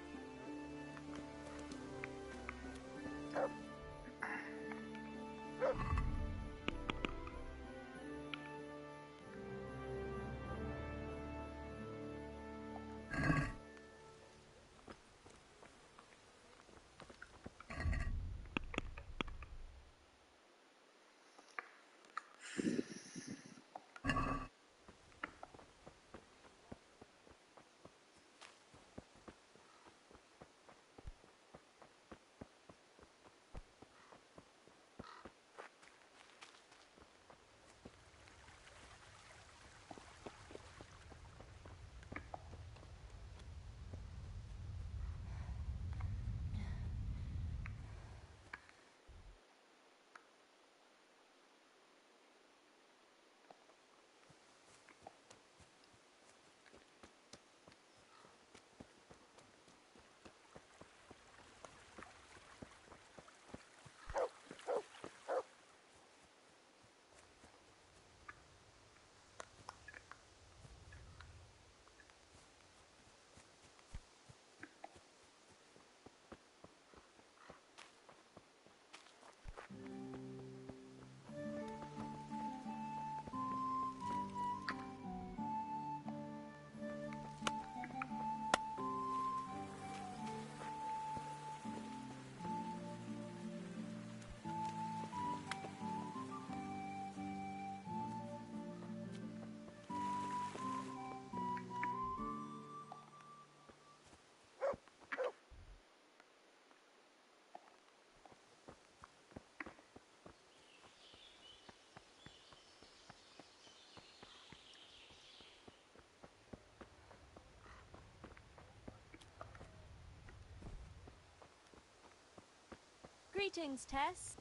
Greetings, Tess.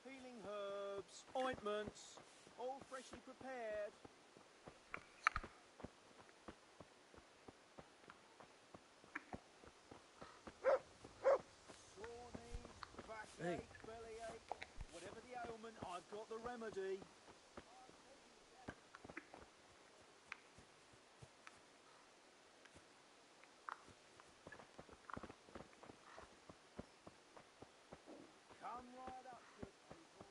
Healing herbs, ointments, all freshly prepared. Sore knees, backache, bellyache, whatever the ailment, I've got the remedy. Come right up, good people.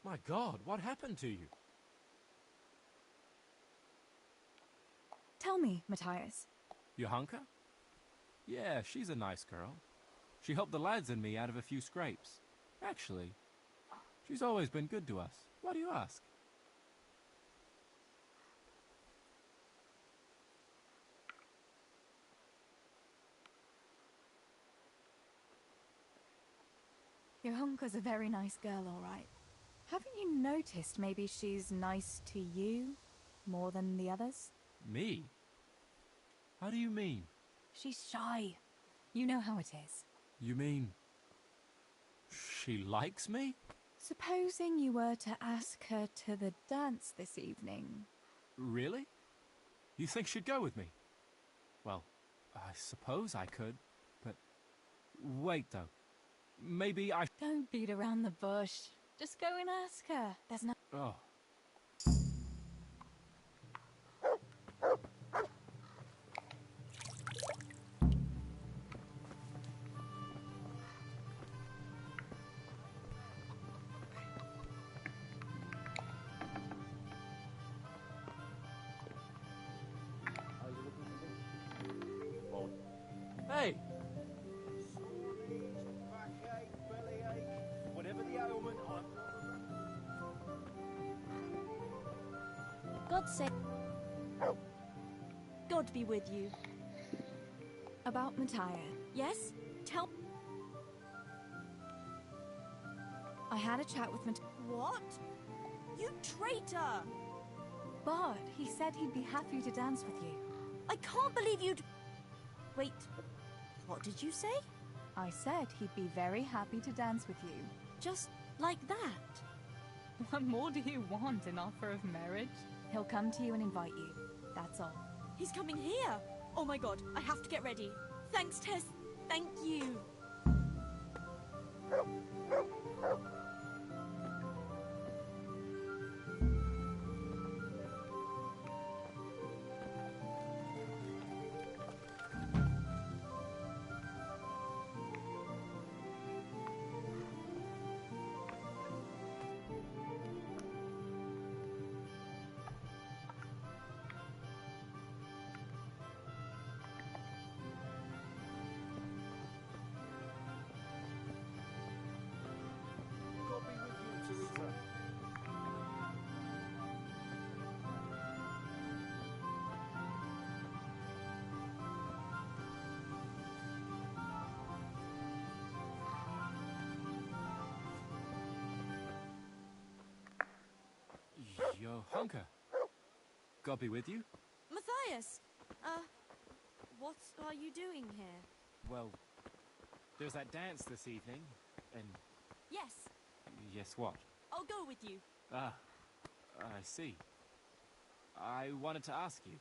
My God, what happened to you? Tell me, Matthias. Johanka? Yeah, she's a nice girl. She helped the lads and me out of a few scrapes. Actually, she's always been good to us. Why do you ask? Johanka's a very nice girl, all right. Haven't you noticed maybe she's nice to you more than the others? Me? How do you mean? She's shy. You know how it is. You mean... she likes me? Supposing you were to ask her to the dance this evening. Really? You think she'd go with me? Well, I suppose I could, but... Wait, though. Maybe I... Don't beat around the bush. Just go and ask her. There's no... Oh. Hey! Backache, bellyache, whatever the ailment, God save... God be with you. About Matthias. Yes? Tell... I had a chat with Matthias. What? You traitor! But he said he'd be happy to dance with you. I can't believe you'd... Wait, what did you say? I said he'd be very happy to dance with you. Just like that? What more do you want, an offer of marriage? He'll come to you and invite you. That's all. He's coming here! Oh my god, I have to get ready. Thanks, Tess. Thank you. God be with you, Teresa. Yo, Hunker. God be with you? Matthias! What are you doing here? Well, there's that dance this evening, and... Yes, Yes, what? I'll go with you. Ah, I see. I wanted to ask you.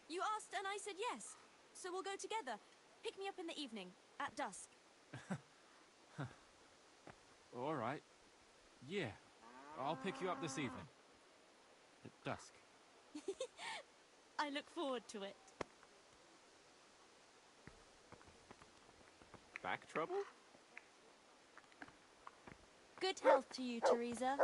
You asked and I said yes. So we'll go together. Pick me up in the evening, at dusk. All right. Yeah, I'll pick you up this evening. At dusk. I look forward to it. Back trouble? Good health to you, Teresa.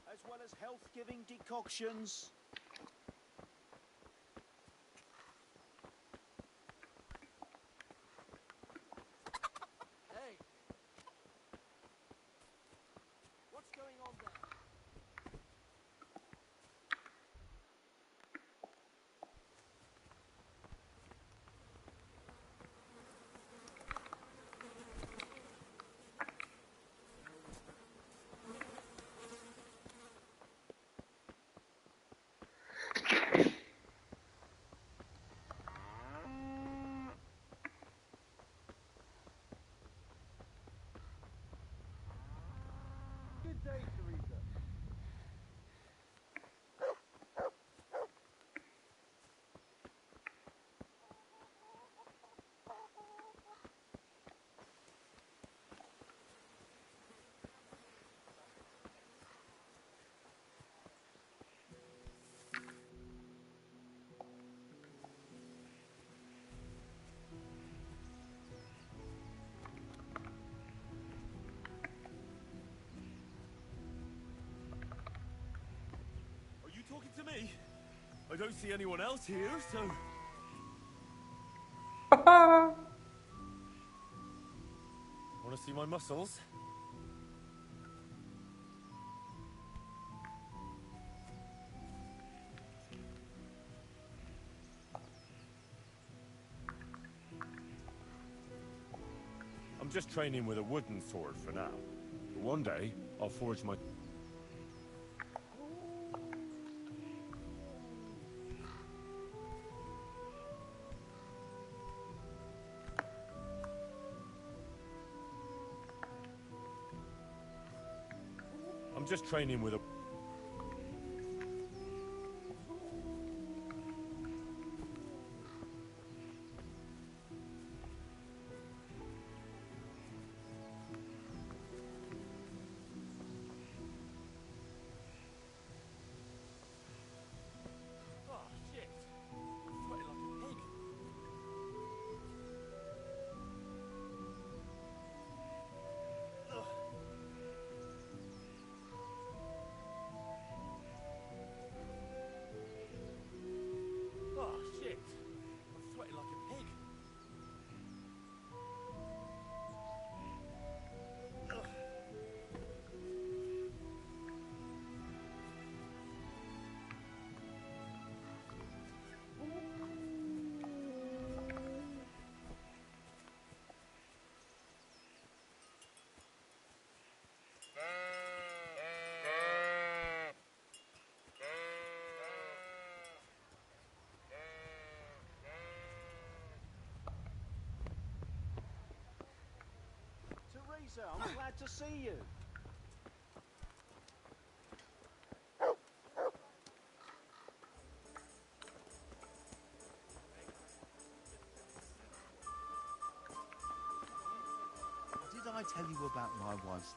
As well as health-giving decoctions. Hey! What's going on there? Good day, Teresa. Are you talking to me? I don't see anyone else here, so... See my muscles? I'm just training with a wooden sword for now. But one day, I'll forge my... I'm just training with a... Oh, shit. I'm sweating like a pig. Ugh. Oh, shit. I'm sweating like a pig. Ugh. Teresa, I'm glad to see you. Did I tell you about my wife's...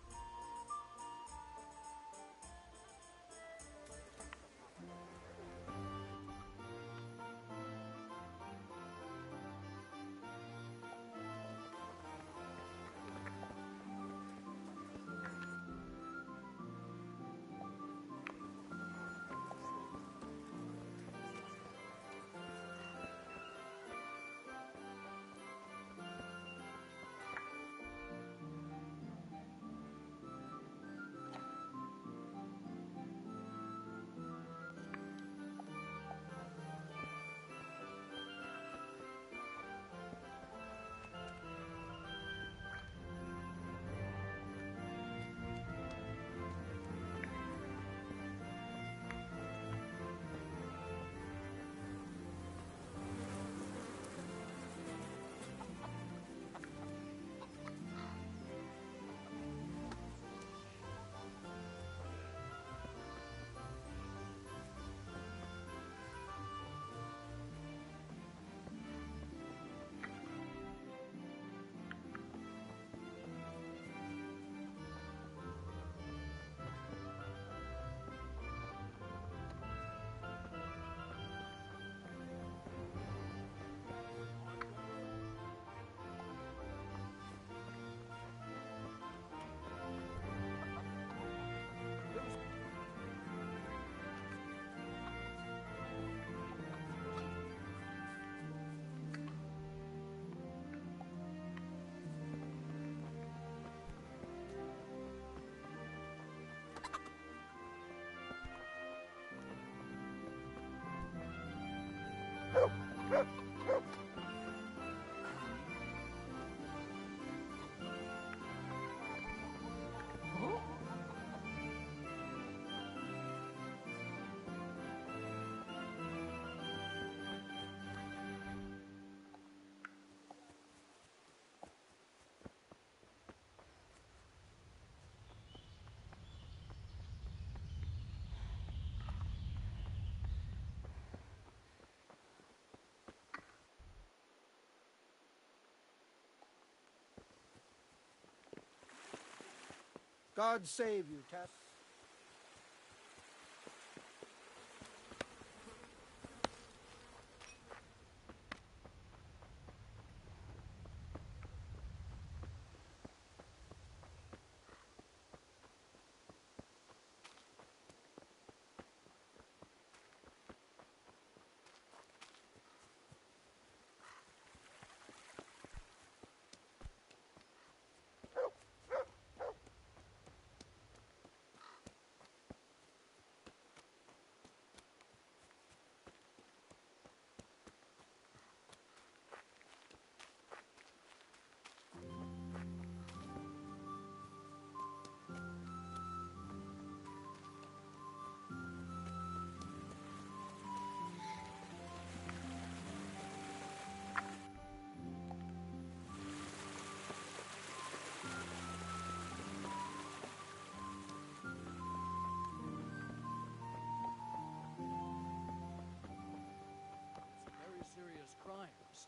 God save you, Tess.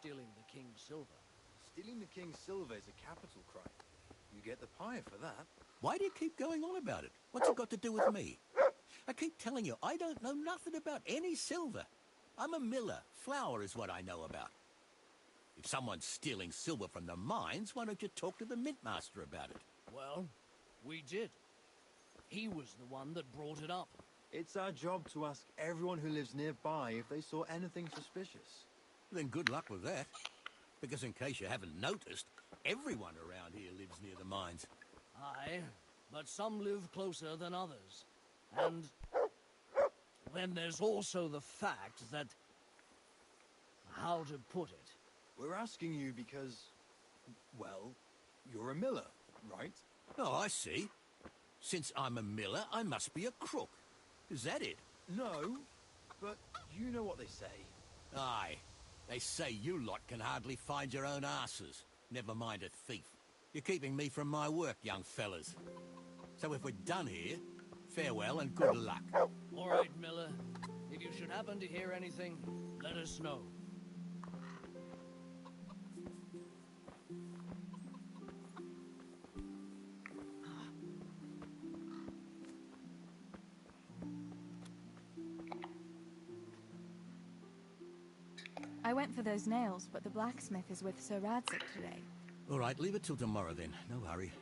stealing the king's silver. Stealing the king's silver is a capital crime. You get the pie for that. Why do you keep going on about it? What's it got to do with me? I keep telling you, I don't know nothing about any silver. I'm a miller. Flour is what I know about. If someone's stealing silver from the mines, why don't you talk to the mintmaster about it? Well, we did. He was the one that brought it up. It's our job to ask everyone who lives nearby if they saw anything suspicious. Then good luck with that. Because in case you haven't noticed, everyone around here lives near the mines. Aye, but some live closer than others. And then there's also the fact that... how to put it? We're asking you because, well, you're a miller, right? Oh, I see. Since I'm a miller, I must be a crook. Is that it? No, but you know what they say. Aye. They say you lot can hardly find your own asses. Never mind a thief. You're keeping me from my work, young fellas. So if we're done here, farewell and good luck. All right, Miller. If you should happen to hear anything, let us know. I went for those nails, but the blacksmith is with Sir Radzig today. All right, leave it till tomorrow then. No hurry.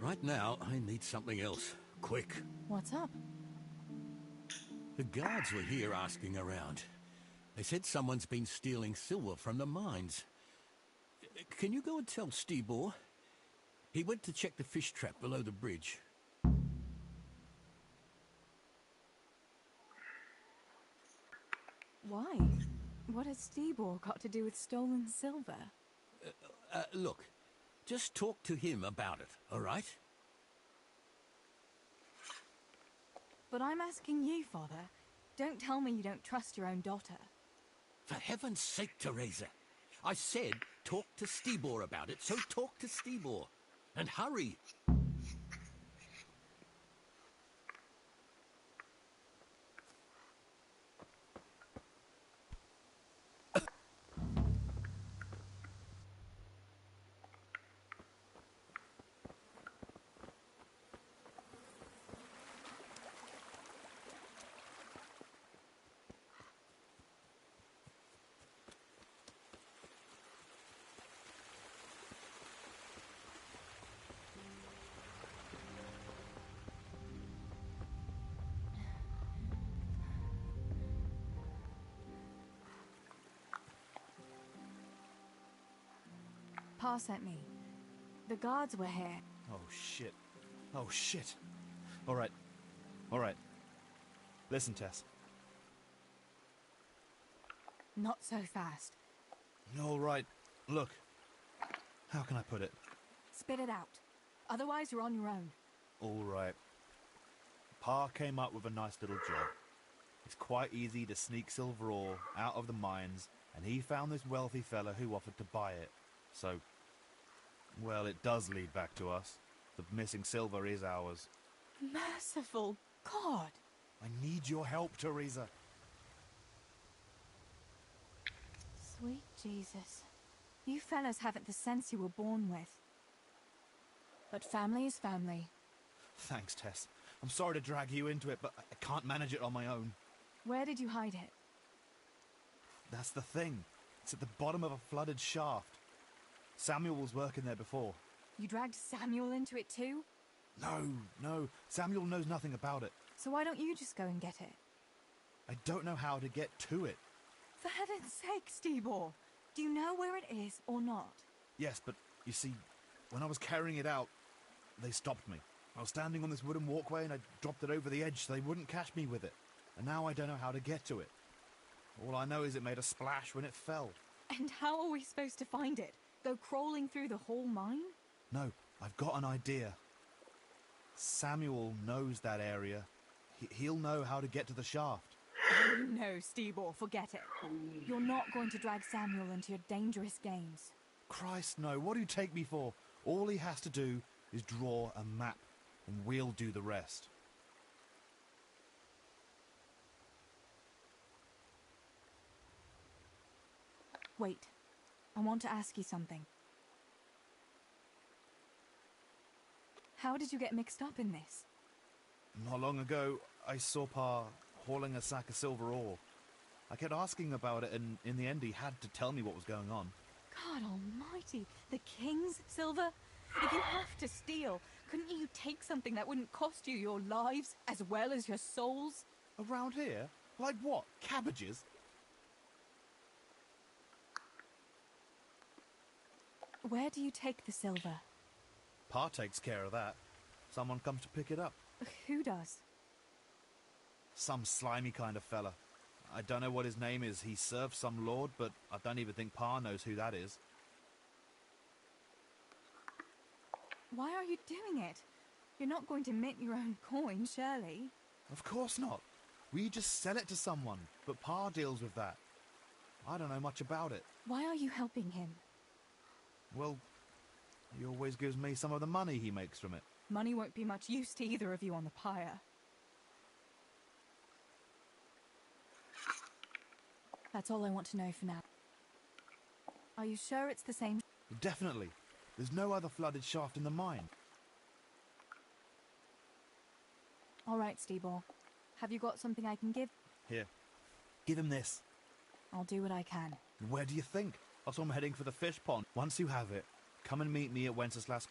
Right now, I need something else. Quick. What's up? The guards were here asking around. They said someone's been stealing silver from the mines. Can you go and tell Stibor? He went to check the fish trap below the bridge. Why? What has Stibor got to do with stolen silver? Look, just talk to him about it, all right? But I'm asking you, Father. Don't tell me you don't trust your own daughter. For heaven's sake, Teresa. I said talk to Stibor about it, so talk to Stibor. And hurry. Pa sent me. The guards were here. Oh, shit. Oh, shit. All right. All right. Listen, Tess. Not so fast. All right. Look. How can I put it? Spit it out. Otherwise, you're on your own. All right. Pa came up with a nice little job. It's quite easy to sneak silver ore out of the mines, and he found this wealthy fella who offered to buy it. So, well, it does lead back to us. The missing silver is ours. Merciful God! I need your help, Teresa. Sweet Jesus. You fellas haven't the sense you were born with. But family is family. Thanks, Tess. I'm sorry to drag you into it, but I can't manage it on my own. Where did you hide it? That's the thing. It's at the bottom of a flooded shaft. Samuel was working there before. You dragged Samuel into it too? No. Samuel knows nothing about it. So why don't you just go and get it? I don't know how to get to it. For heaven's sake, Stibor! Do you know where it is or not? Yes, but you see, when I was carrying it out, they stopped me. I was standing on this wooden walkway and I dropped it over the edge so they wouldn't catch me with it. And now I don't know how to get to it. All I know is it made a splash when it fell. And how are we supposed to find it? Go crawling through the whole mine? No, I've got an idea. Samuel knows that area. He'll know how to get to the shaft. No, Stibor, forget it. You're not going to drag Samuel into your dangerous games. Christ, no. What do you take me for? All he has to do is draw a map, and we'll do the rest. Wait. I want to ask you something. How did you get mixed up in this? Not long ago, I saw Pa hauling a sack of silver ore. I kept asking about it, and in the end he had to tell me what was going on. God almighty, the king's silver? If you have to steal, couldn't you take something that wouldn't cost you your lives as well as your souls? Around here? Like what? Cabbages? Where do you take the silver? Pa takes care of that. Someone comes to pick it up. Who does? Some slimy kind of fella. I don't know what his name is. He serves some lord, but I don't even think Pa knows who that is. Why are you doing it? You're not going to mint your own coin, surely? Of course not. We just sell it to someone, but Pa deals with that. I don't know much about it. Why are you helping him? Well, he always gives me some of the money he makes from it. Money won't be much use to either of you on the pyre. That's all I want to know for now. Are you sure it's the same? Definitely. There's no other flooded shaft in the mine. All right, Steeball. Have you got something I can give? Here. Give him this. I'll do what I can. Where do you think? Also, I'm heading for the fish pond. Once you have it, come and meet me at Wenceslas.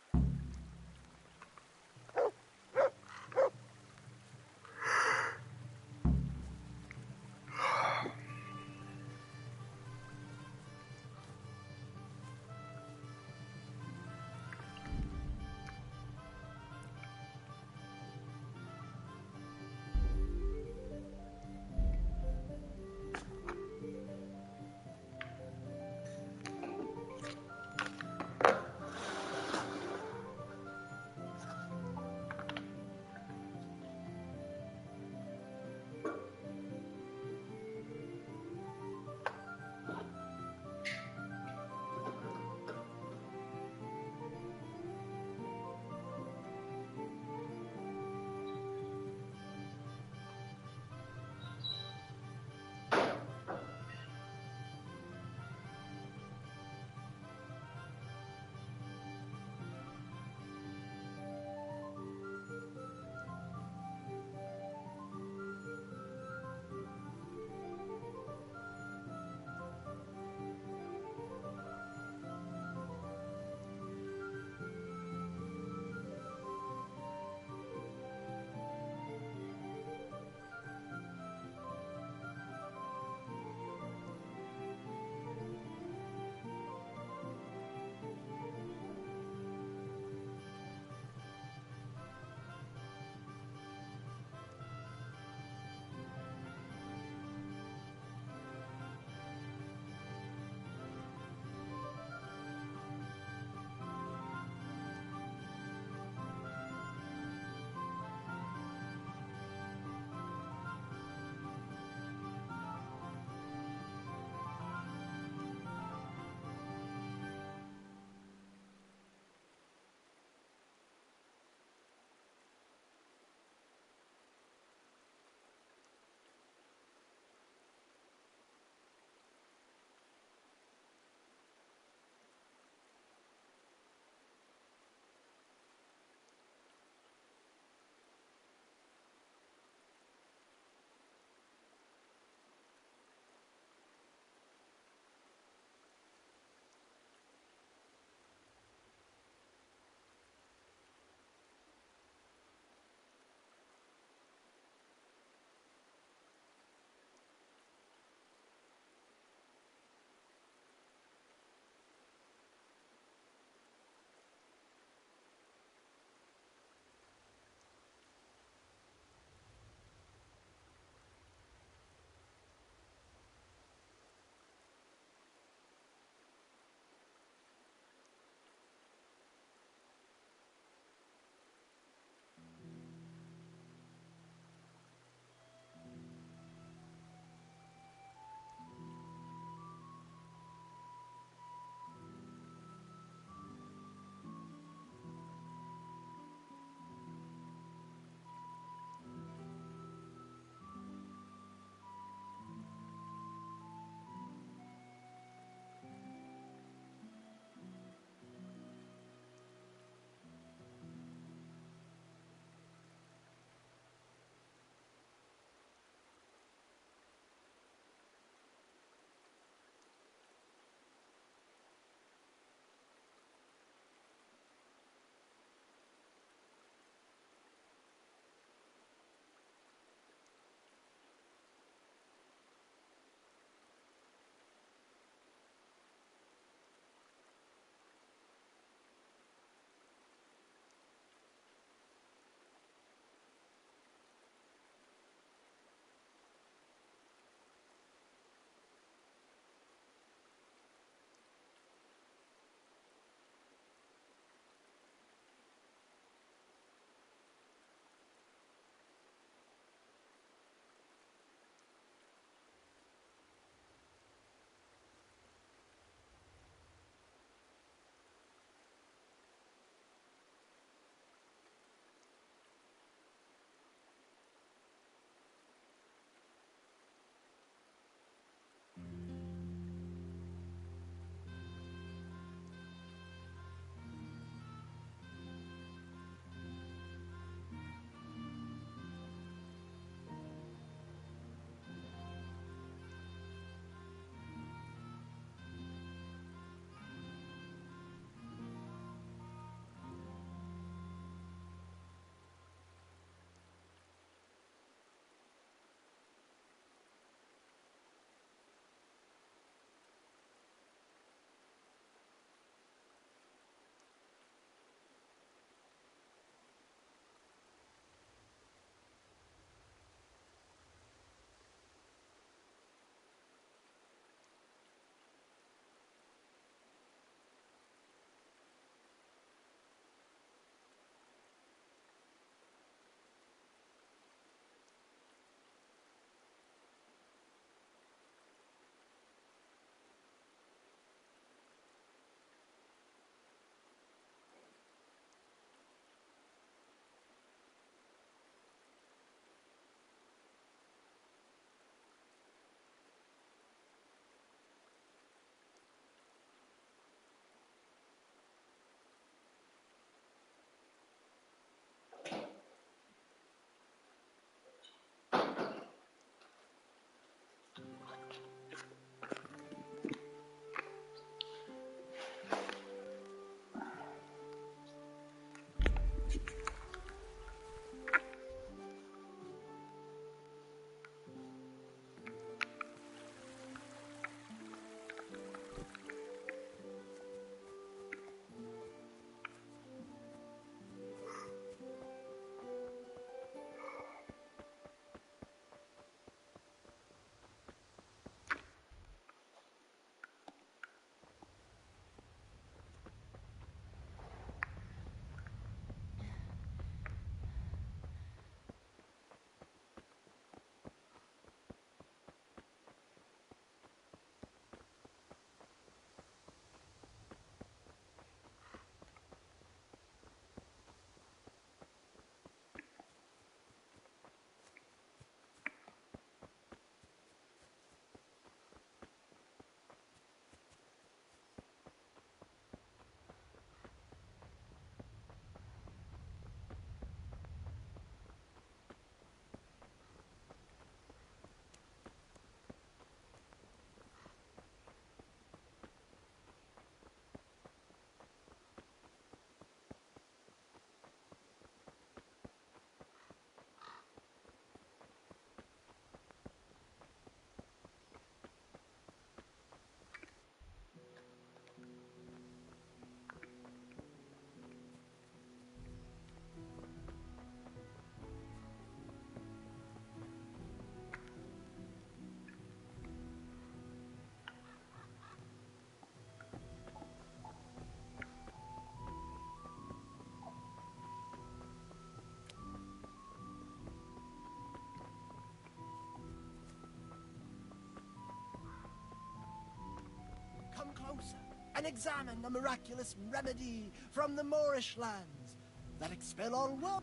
closer and examine the miraculous remedy from the Moorish lands that expel all woe.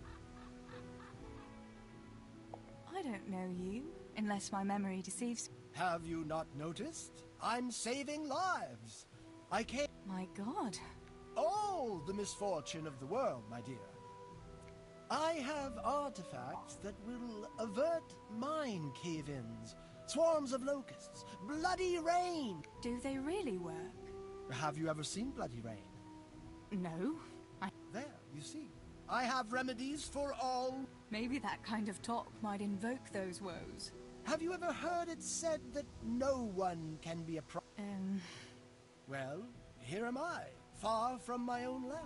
I don't know you, unless my memory deceives. Have you not noticed? I'm saving lives. I came... My God. All the misfortune of the world, my dear. I have artifacts that will avert mine cave-ins, swarms of locusts, bloody rain. Do they really work? Have you ever seen bloody rain? No. There, you see. I have remedies for all. Maybe that kind of talk might invoke those woes. Have you ever heard it said that no one can be a Well, here am I, far from my own land.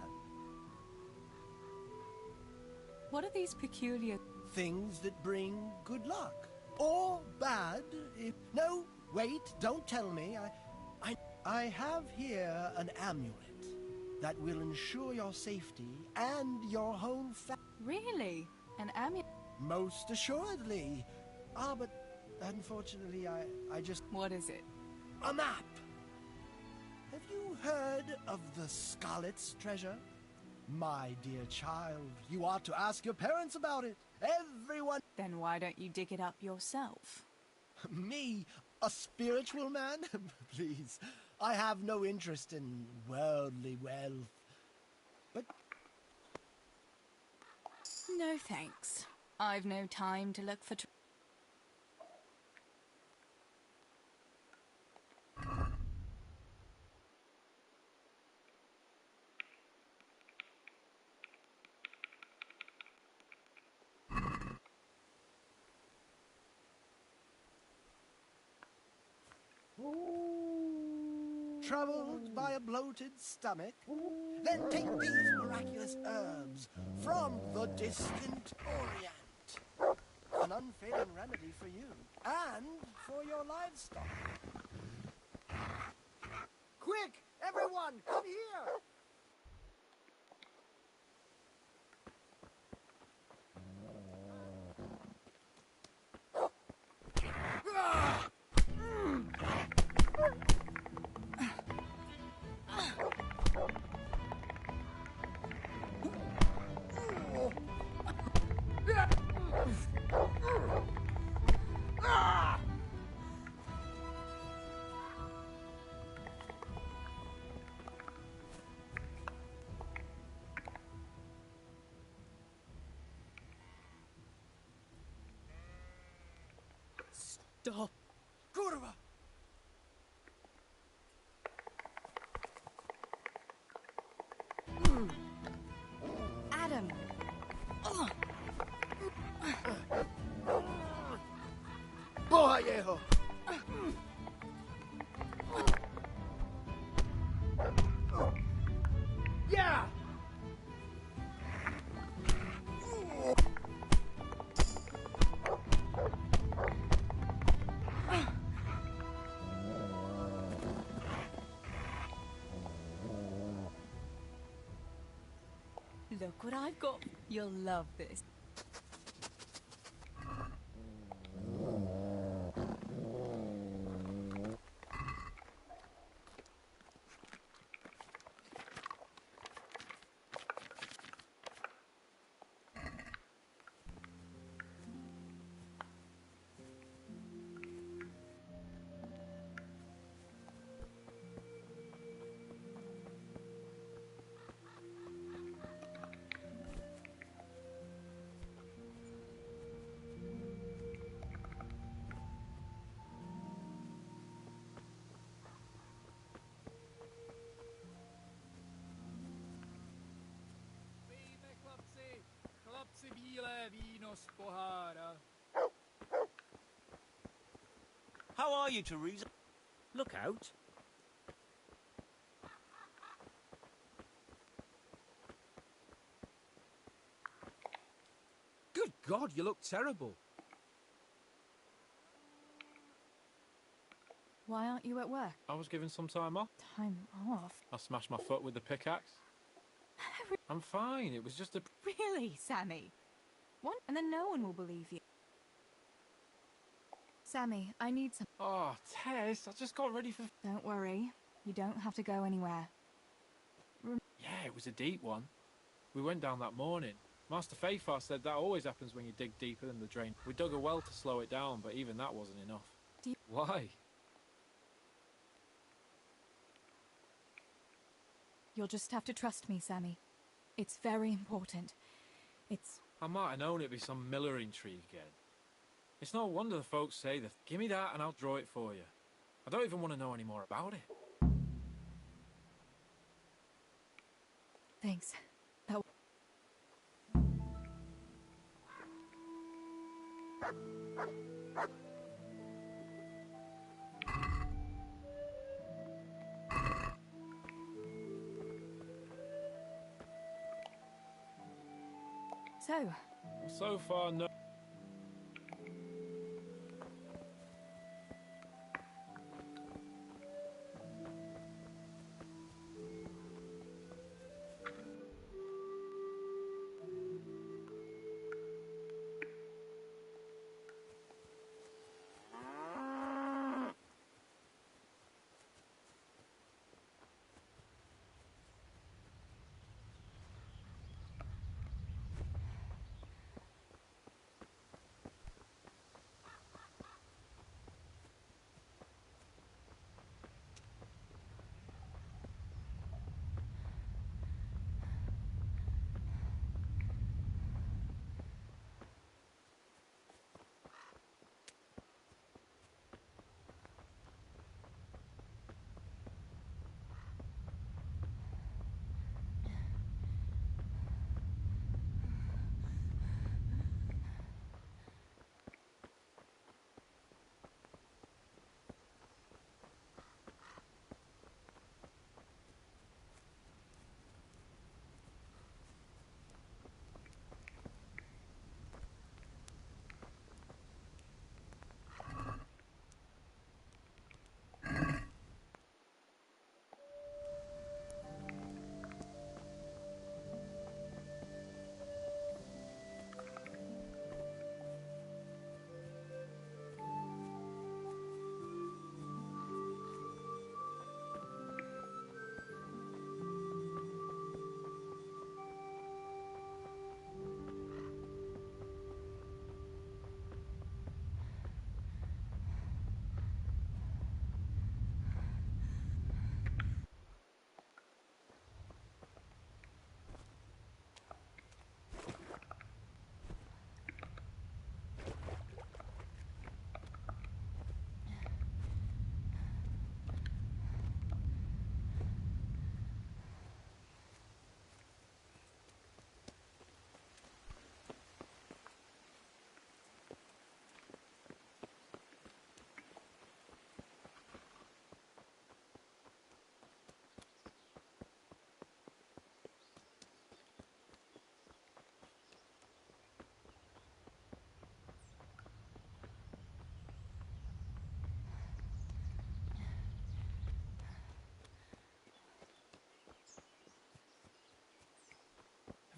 What are these peculiar... Things that bring good luck. Or bad if... No, wait, don't tell me. I have here an amulet that will ensure your safety and your whole Really? An amulet? Most assuredly. But unfortunately, I just... What is it? A map. Have you heard of the Scarlet's treasure? My dear child, you ought to ask your parents about it. Everyone... Then why don't you dig it up yourself? Me? A spiritual man? Please. I have no interest in worldly wealth. But... No thanks. I've no time to look for... Troubled by a bloated stomach? Then take these miraculous herbs from the distant Orient. An unfailing remedy for you and for your livestock. Quick, everyone, come here! Stop. Kurwa! Adam! Boyejo! Yeah! Look what I've got. You'll love this. How are you, Teresa? Look out. Good God, you look terrible. Why aren't you at work? I was given some time off. Time off? I smashed my foot with the pickaxe. I'm fine, it was just a... Really, Sammy? What? And then no one will believe you. Sammy, I need some... Oh, Tess, I just got ready for... Don't worry. You don't have to go anywhere. Yeah, it was a deep one. We went down that morning. Master Fafar said that always happens when you dig deeper than the drain. We dug a well to slow it down, but even that wasn't enough. Why? You'll just have to trust me, Sammy. It's very important. I might have known it'd be some miller intrigue again. It's no wonder the folks say that. Give me that and I'll draw it for you. I don't even want to know any more about it. Thanks. So far, no.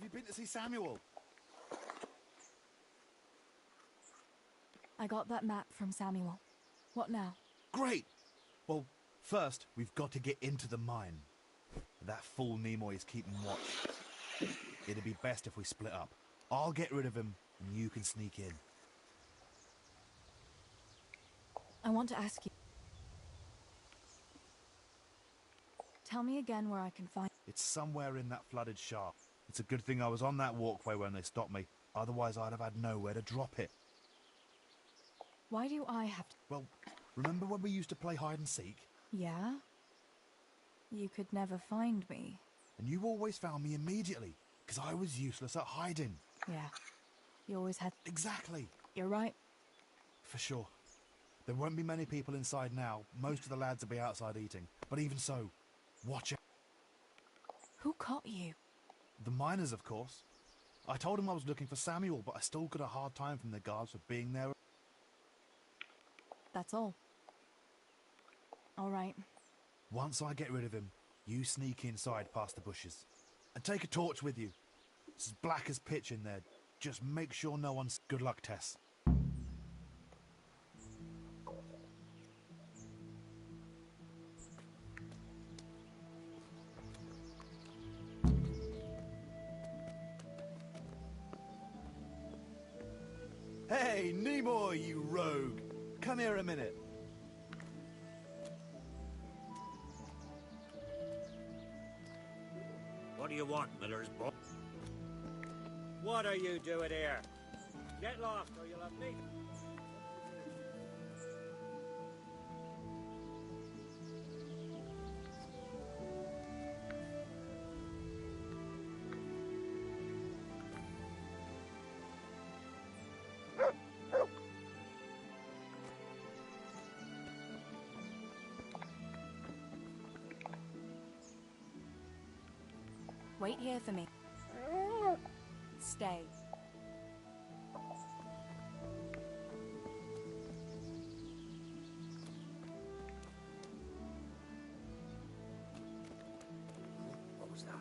Have you been to see Samuel? I got that map from Samuel. What now? Great! Well, first, we've got to get into the mine. That fool Nimoy is keeping watch. It'd be best if we split up. I'll get rid of him, and you can sneak in. I want to ask you. Tell me again where I can find... It's somewhere in that flooded shaft. It's a good thing I was on that walkway when they stopped me. Otherwise, I'd have had nowhere to drop it. Why do I have to... Well, remember when we used to play hide and seek? Yeah? You could never find me. And you always found me immediately, because I was useless at hiding. Yeah. You always had... Exactly. You're right. For sure. There won't be many people inside now. Most of the lads will be outside eating. But even so, watch out. Who caught you? The miners, of course. I told them I was looking for Samuel, but I still got a hard time from the guards for being there. That's all. All right. Once I get rid of him, you sneak inside past the bushes. And take a torch with you. It's as black as pitch in there. Just make sure no one's... Good luck, Tess. Hey, Nimoy, you rogue! Come here a minute. What do you want, Miller's boy? What are you doing here? Get lost or you'll have me. Wait here for me. Stay. What was that?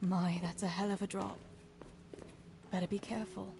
My, that's a hell of a drop. Better be careful.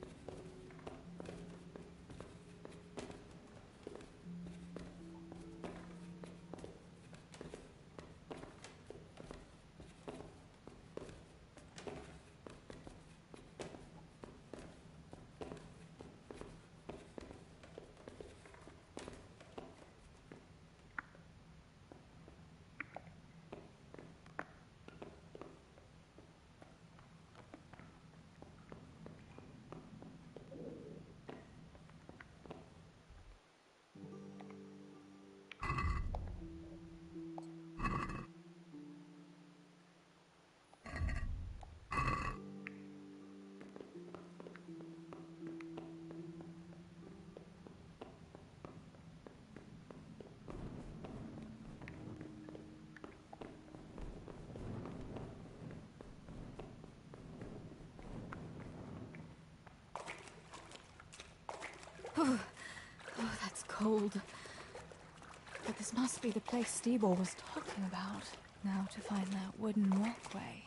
Oh, that's cold. But this must be the place Steebor was talking about. Now to find that wooden walkway.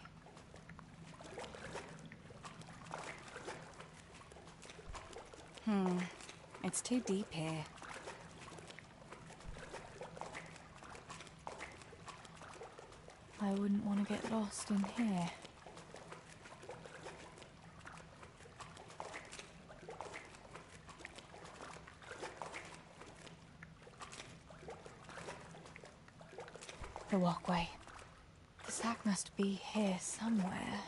It's too deep here. I wouldn't want to get lost in here. The walkway. The sack must be here somewhere.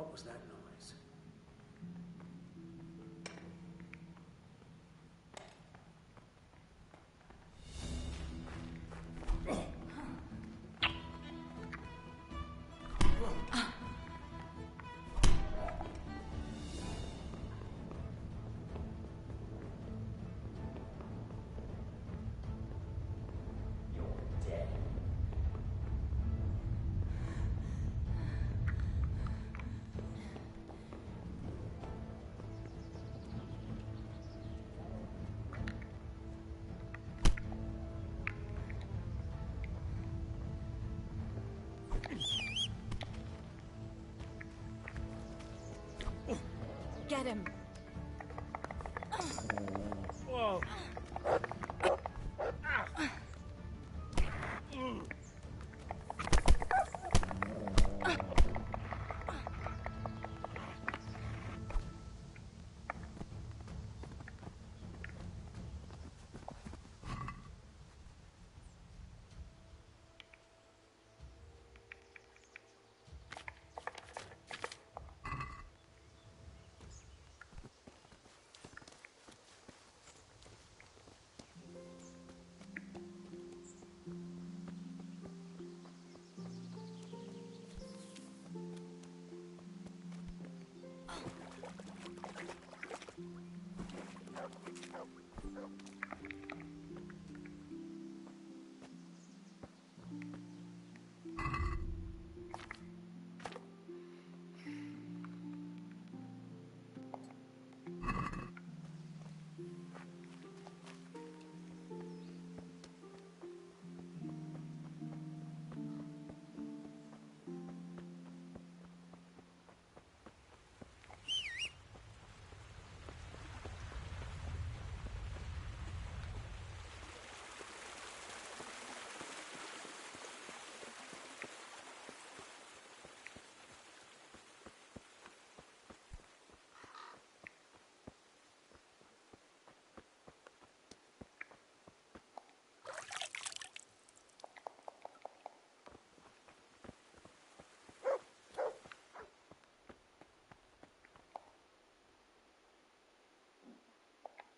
What was that noise? Get him! Whoa!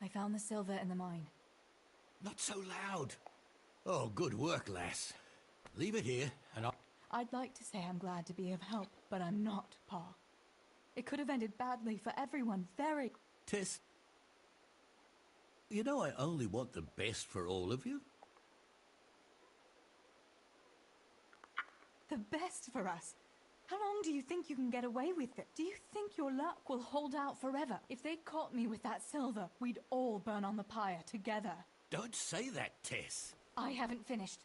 I found the silver in the mine. Not so loud. Oh, good work, lass. Leave it here, and I'd like to say I'm glad to be of help, but I'm not, Pa. It could have ended badly for everyone, very... Tess, you know I only want the best for all of you. The best for us? How long do you think you can get away with it? Do you think your luck will hold out forever? If they caught me with that silver, we'd all burn on the pyre together. Don't say that, Tess. I haven't finished.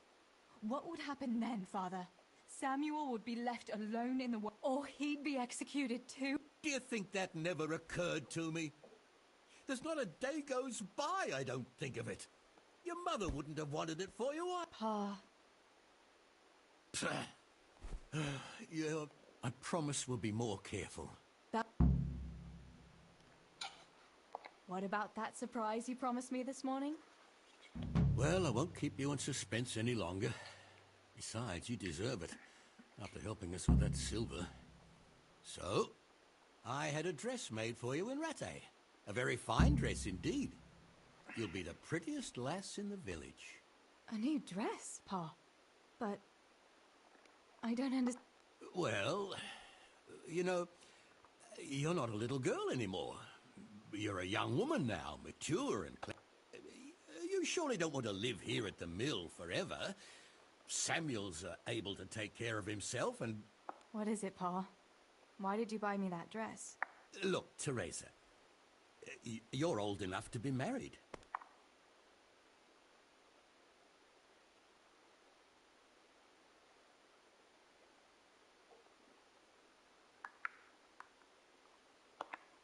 What would happen then, Father? Samuel would be left alone in the world, or he'd be executed too? Do you think that never occurred to me? There's not a day goes by I don't think of it. Your mother wouldn't have wanted it for you, Pa. Yeah, I promise we'll be more careful. What about that surprise you promised me this morning? Well, I won't keep you in suspense any longer. Besides, you deserve it, after helping us with that silver. So, I had a dress made for you in Rattay. A very fine dress indeed. You'll be the prettiest lass in the village. A new dress, Pa. But... I don't understand. Well, you know, you're not a little girl anymore. You're a young woman now, mature and you surely don't want to live here at the mill forever. Samuel's able to take care of himself and... What is it, Pa? Why did you buy me that dress? Look, Teresa, you're old enough to be married.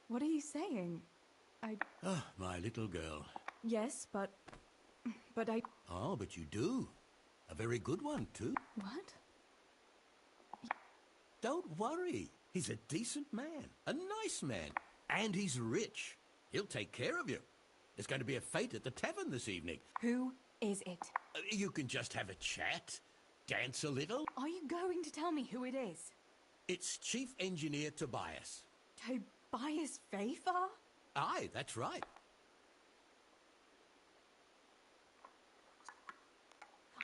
What are you saying? Oh, my little girl. Yes, but I... Oh, but you do. A very good one, too. What? Don't worry. He's a decent man. A nice man. And he's rich. He'll take care of you. There's going to be a fete at the tavern this evening. Who is it? You can just have a chat. Dance a little. Are you going to tell me who it is? It's Chief Engineer Tobias. Tobias Fafar? Aye, that's right.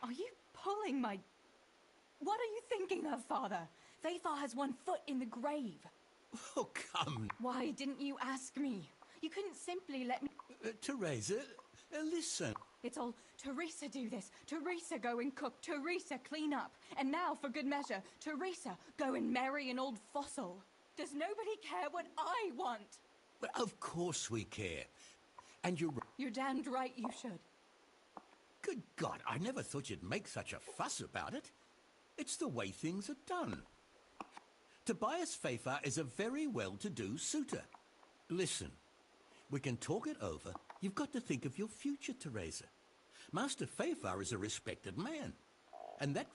Are you pulling my... What are you thinking of, Father? Fafar has one foot in the grave. Oh, come. Why didn't you ask me? You couldn't simply let me... Teresa, listen. It's all, Teresa do this, Teresa go and cook, Teresa clean up. And now, for good measure, Teresa go and marry an old fossil. Does nobody care what I want? Well, of course we care. And You're damned right you should. Good God, I never thought you'd make such a fuss about it. It's the way things are done. Tobias Fafar is a very well-to-do suitor. Listen, we can talk it over. You've got to think of your future, Teresa. Master Fafar is a respected man. And that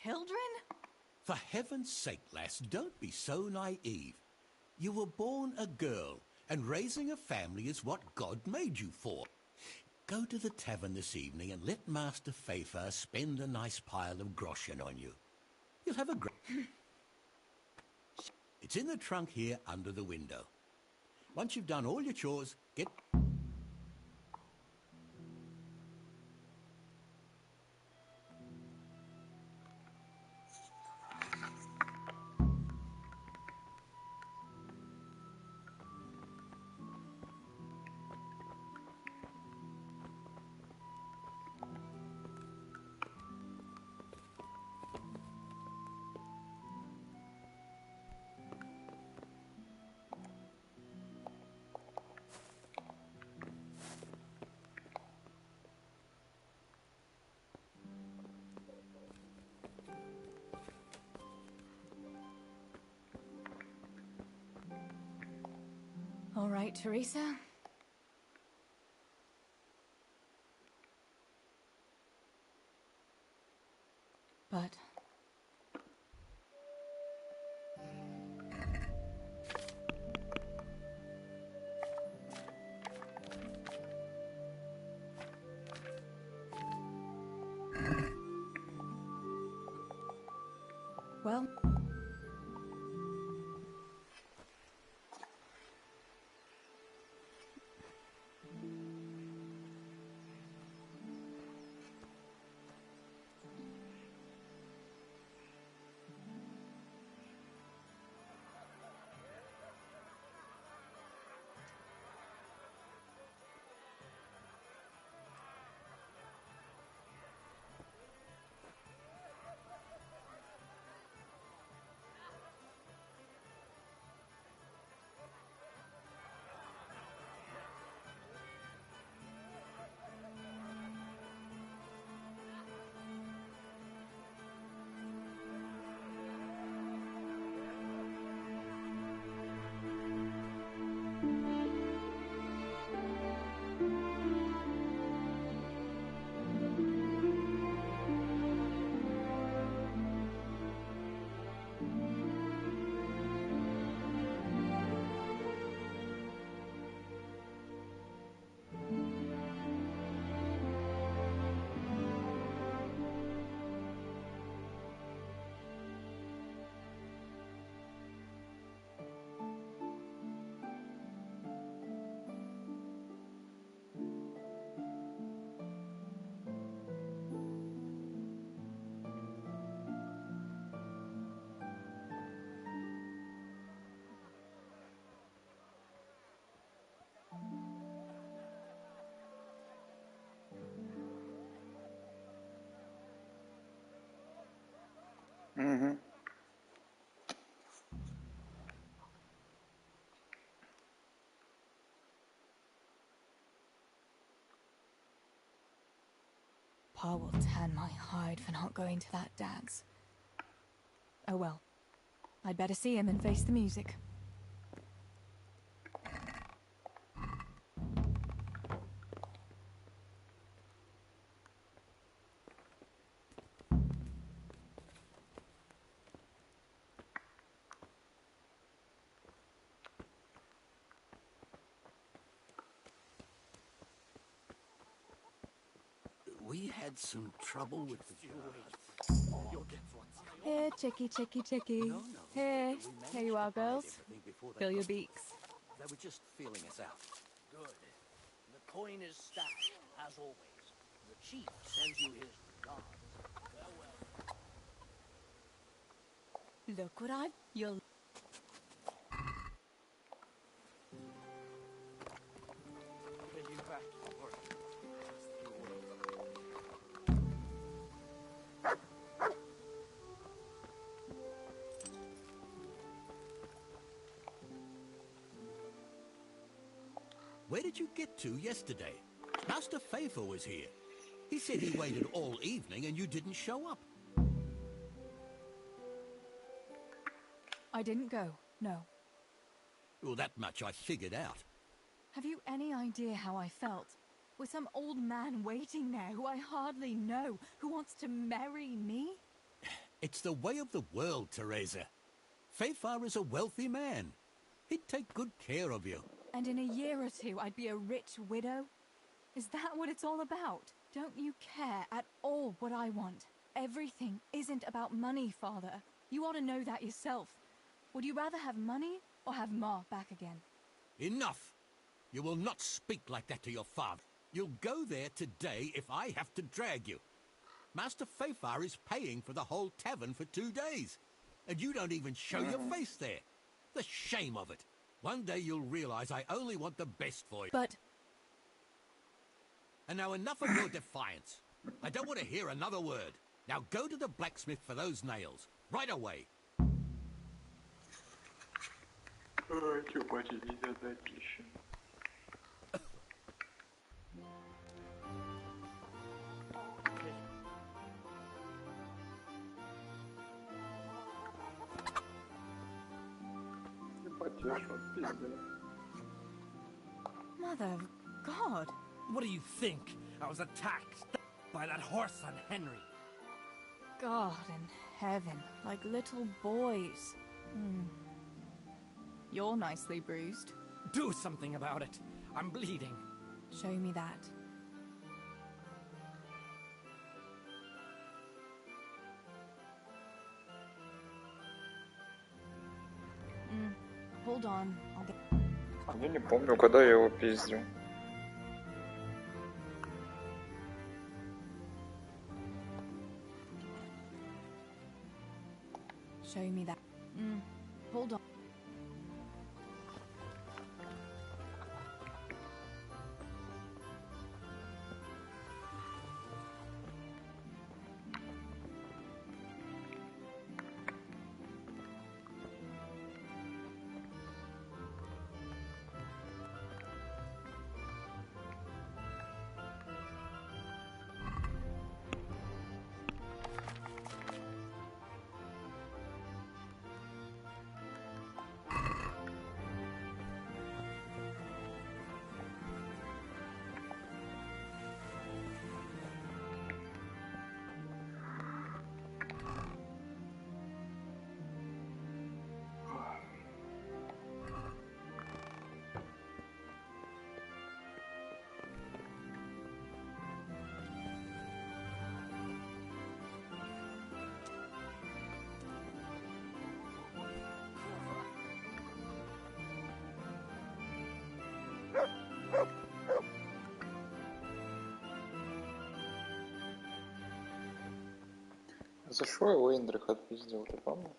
Children? For heaven's sake, lass, don't be so naive. You were born a girl, and raising a family is what God made you for. Go to the tavern this evening and let Master Fafar spend a nice pile of groschen on you. You'll have a great... It's in the trunk here under the window. Once you've done all your chores, get... All right, Teresa. But... Well... Угу. Pa will tan my hide for not going to that dance. Oh well. I'd better see him and face the music. We had some trouble with the... Here, chickie, chickie, chickie. Here you are, girls. Fill your beaks. They were just feeling us out. Good. The coin is stashed, as always. The chief sends you his regards. Farewell. Look what I've... You'll... Get you back to work. Where did you get to yesterday? Master Faithful was here. He said he waited all evening and you didn't show up. I didn't go, no. Well, that much I figured out. Have you any idea how I felt? With some old man waiting there who I hardly know, who wants to marry me? It's the way of the world, Teresa. Fafar is a wealthy man. He'd take good care of you. And in a year or two, I'd be a rich widow? Is that what it's all about? Don't you care at all what I want? Everything isn't about money, Father. You ought to know that yourself. Would you rather have money or have Ma back again? Enough! You will not speak like that to your father. You'll go there today if I have to drag you. Master Fafar is paying for the whole tavern for 2 days. And you don't even show your face there. The shame of it. One day you'll realize I only want the best for you. But... And now enough of your defiance. I don't want to hear another word. Now go to the blacksmith for those nails. Right away. Чё, платить нельзя за пищу? Потешу, пиздец. Mother of God. What do you think? I was attacked by that horse on Henry. God in heaven, like little boys. You're nicely bruised. Do something about it. I'm bleeding. Show me that. Hold on, I'll get... Я не помню, когда я его пиздил. Show me that. Hold on. За что его Индрих отпиздил, ты помнишь?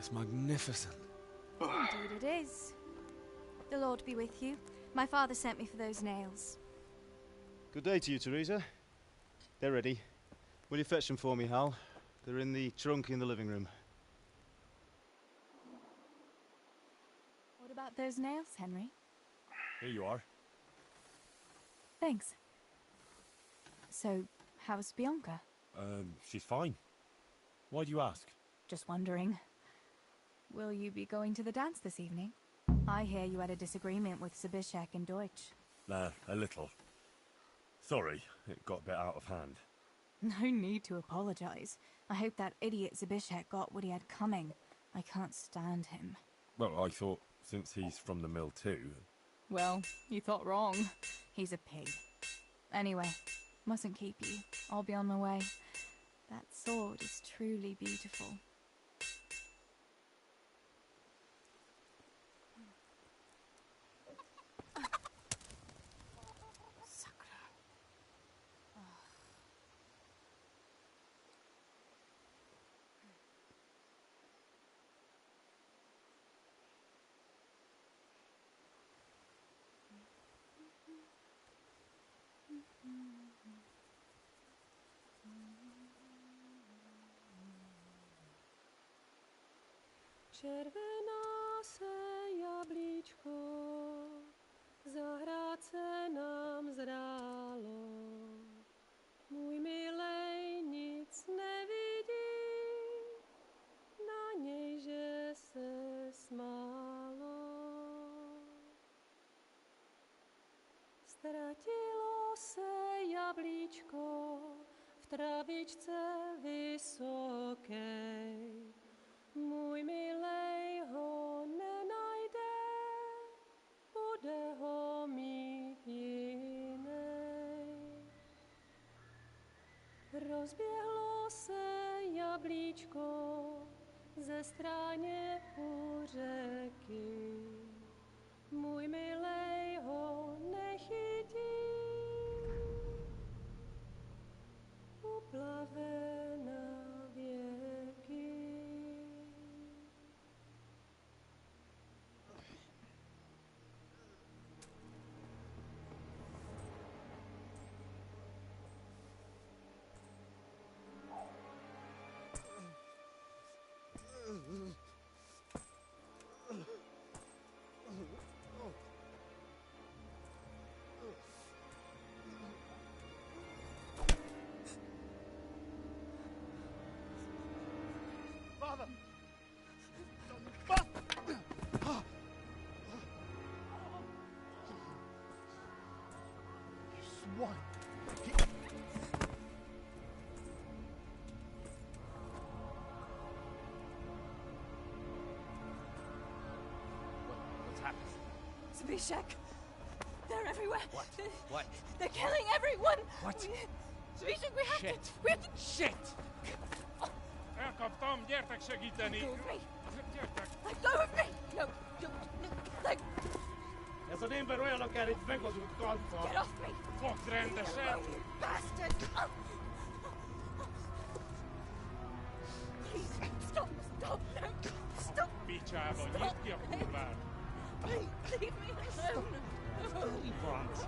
It's magnificent. Indeed it is. The Lord be with you. My father sent me for those nails. Good day to you, Teresa. They're ready. Will you fetch them for me, Hal? They're in the trunk in the living room. What about those nails, Henry? Here you are. Thanks. So, how's Bianca? She's fine. Why do you ask? Just wondering. Will you be going to the dance this evening? I hear you had a disagreement with Zabishek and Deutsch. A little. Sorry, it got a bit out of hand. No need to apologize. I hope that idiot Zabishek got what he had coming. I can't stand him. Well, I thought, since he's from the mill too... Well, you thought wrong. He's a pig. Anyway, mustn't keep you. I'll be on my way. That sword is truly beautiful. Červená se jablíčko, zahrát se nám zrálo. Můj milej nic nevidí, na něj, že se smálo. Ztratilo se jablíčko v travičce vysoké. Můj milej ho nenajde, bude ho mít jinej. Rozběhlo se jablíčko ze stráně u řeky. Můj milej ho nechytí, uplave na věky. Father! You swine! What's happened? Zabishek! They're everywhere! What? They're killing everyone! What? Zabishek, we have Shit. to... We have to... Shit! Elkaptam, gyertek segíteni! Let go of me! Gyertek! Let go of me! No, let... Ez az ember olyan akár egy megadott kanca! Get off me! Fogd rendesen! You bastard! Please, stop! No! Stop! Picsába, nyisd ki a kurvát! Please, leave me alone! Franc!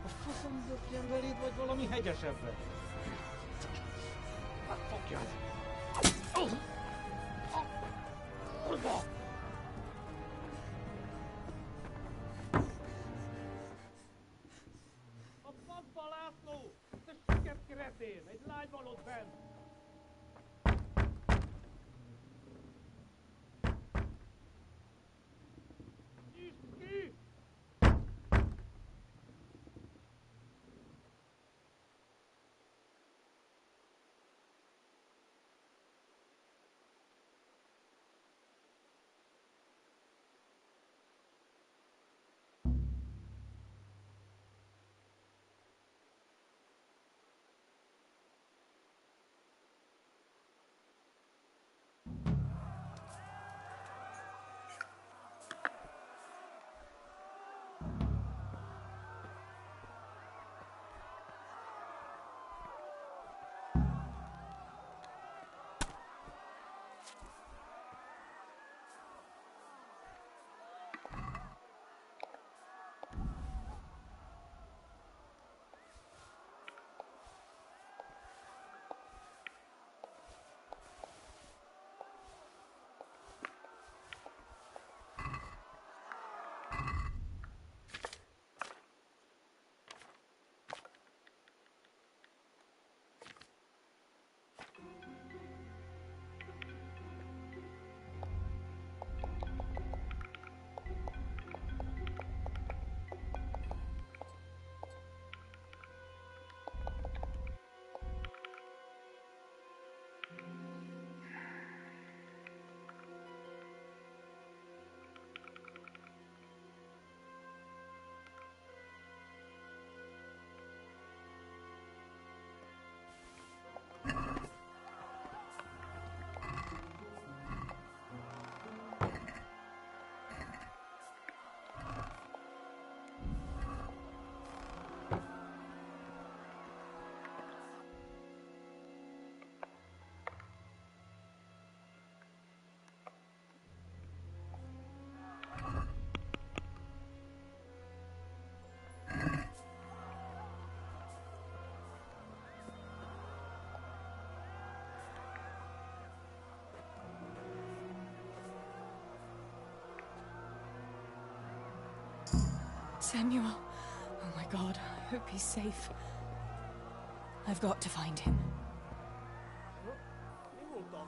A faszom döpjen beléd, vagy valami hegyesebbre? Fogjad! Kurva! A faszba, László! Te siket kretén! Egy lány van ott bent! Nyisd ki! Samuel. Oh my god, I hope he's safe. I've got to find him. You will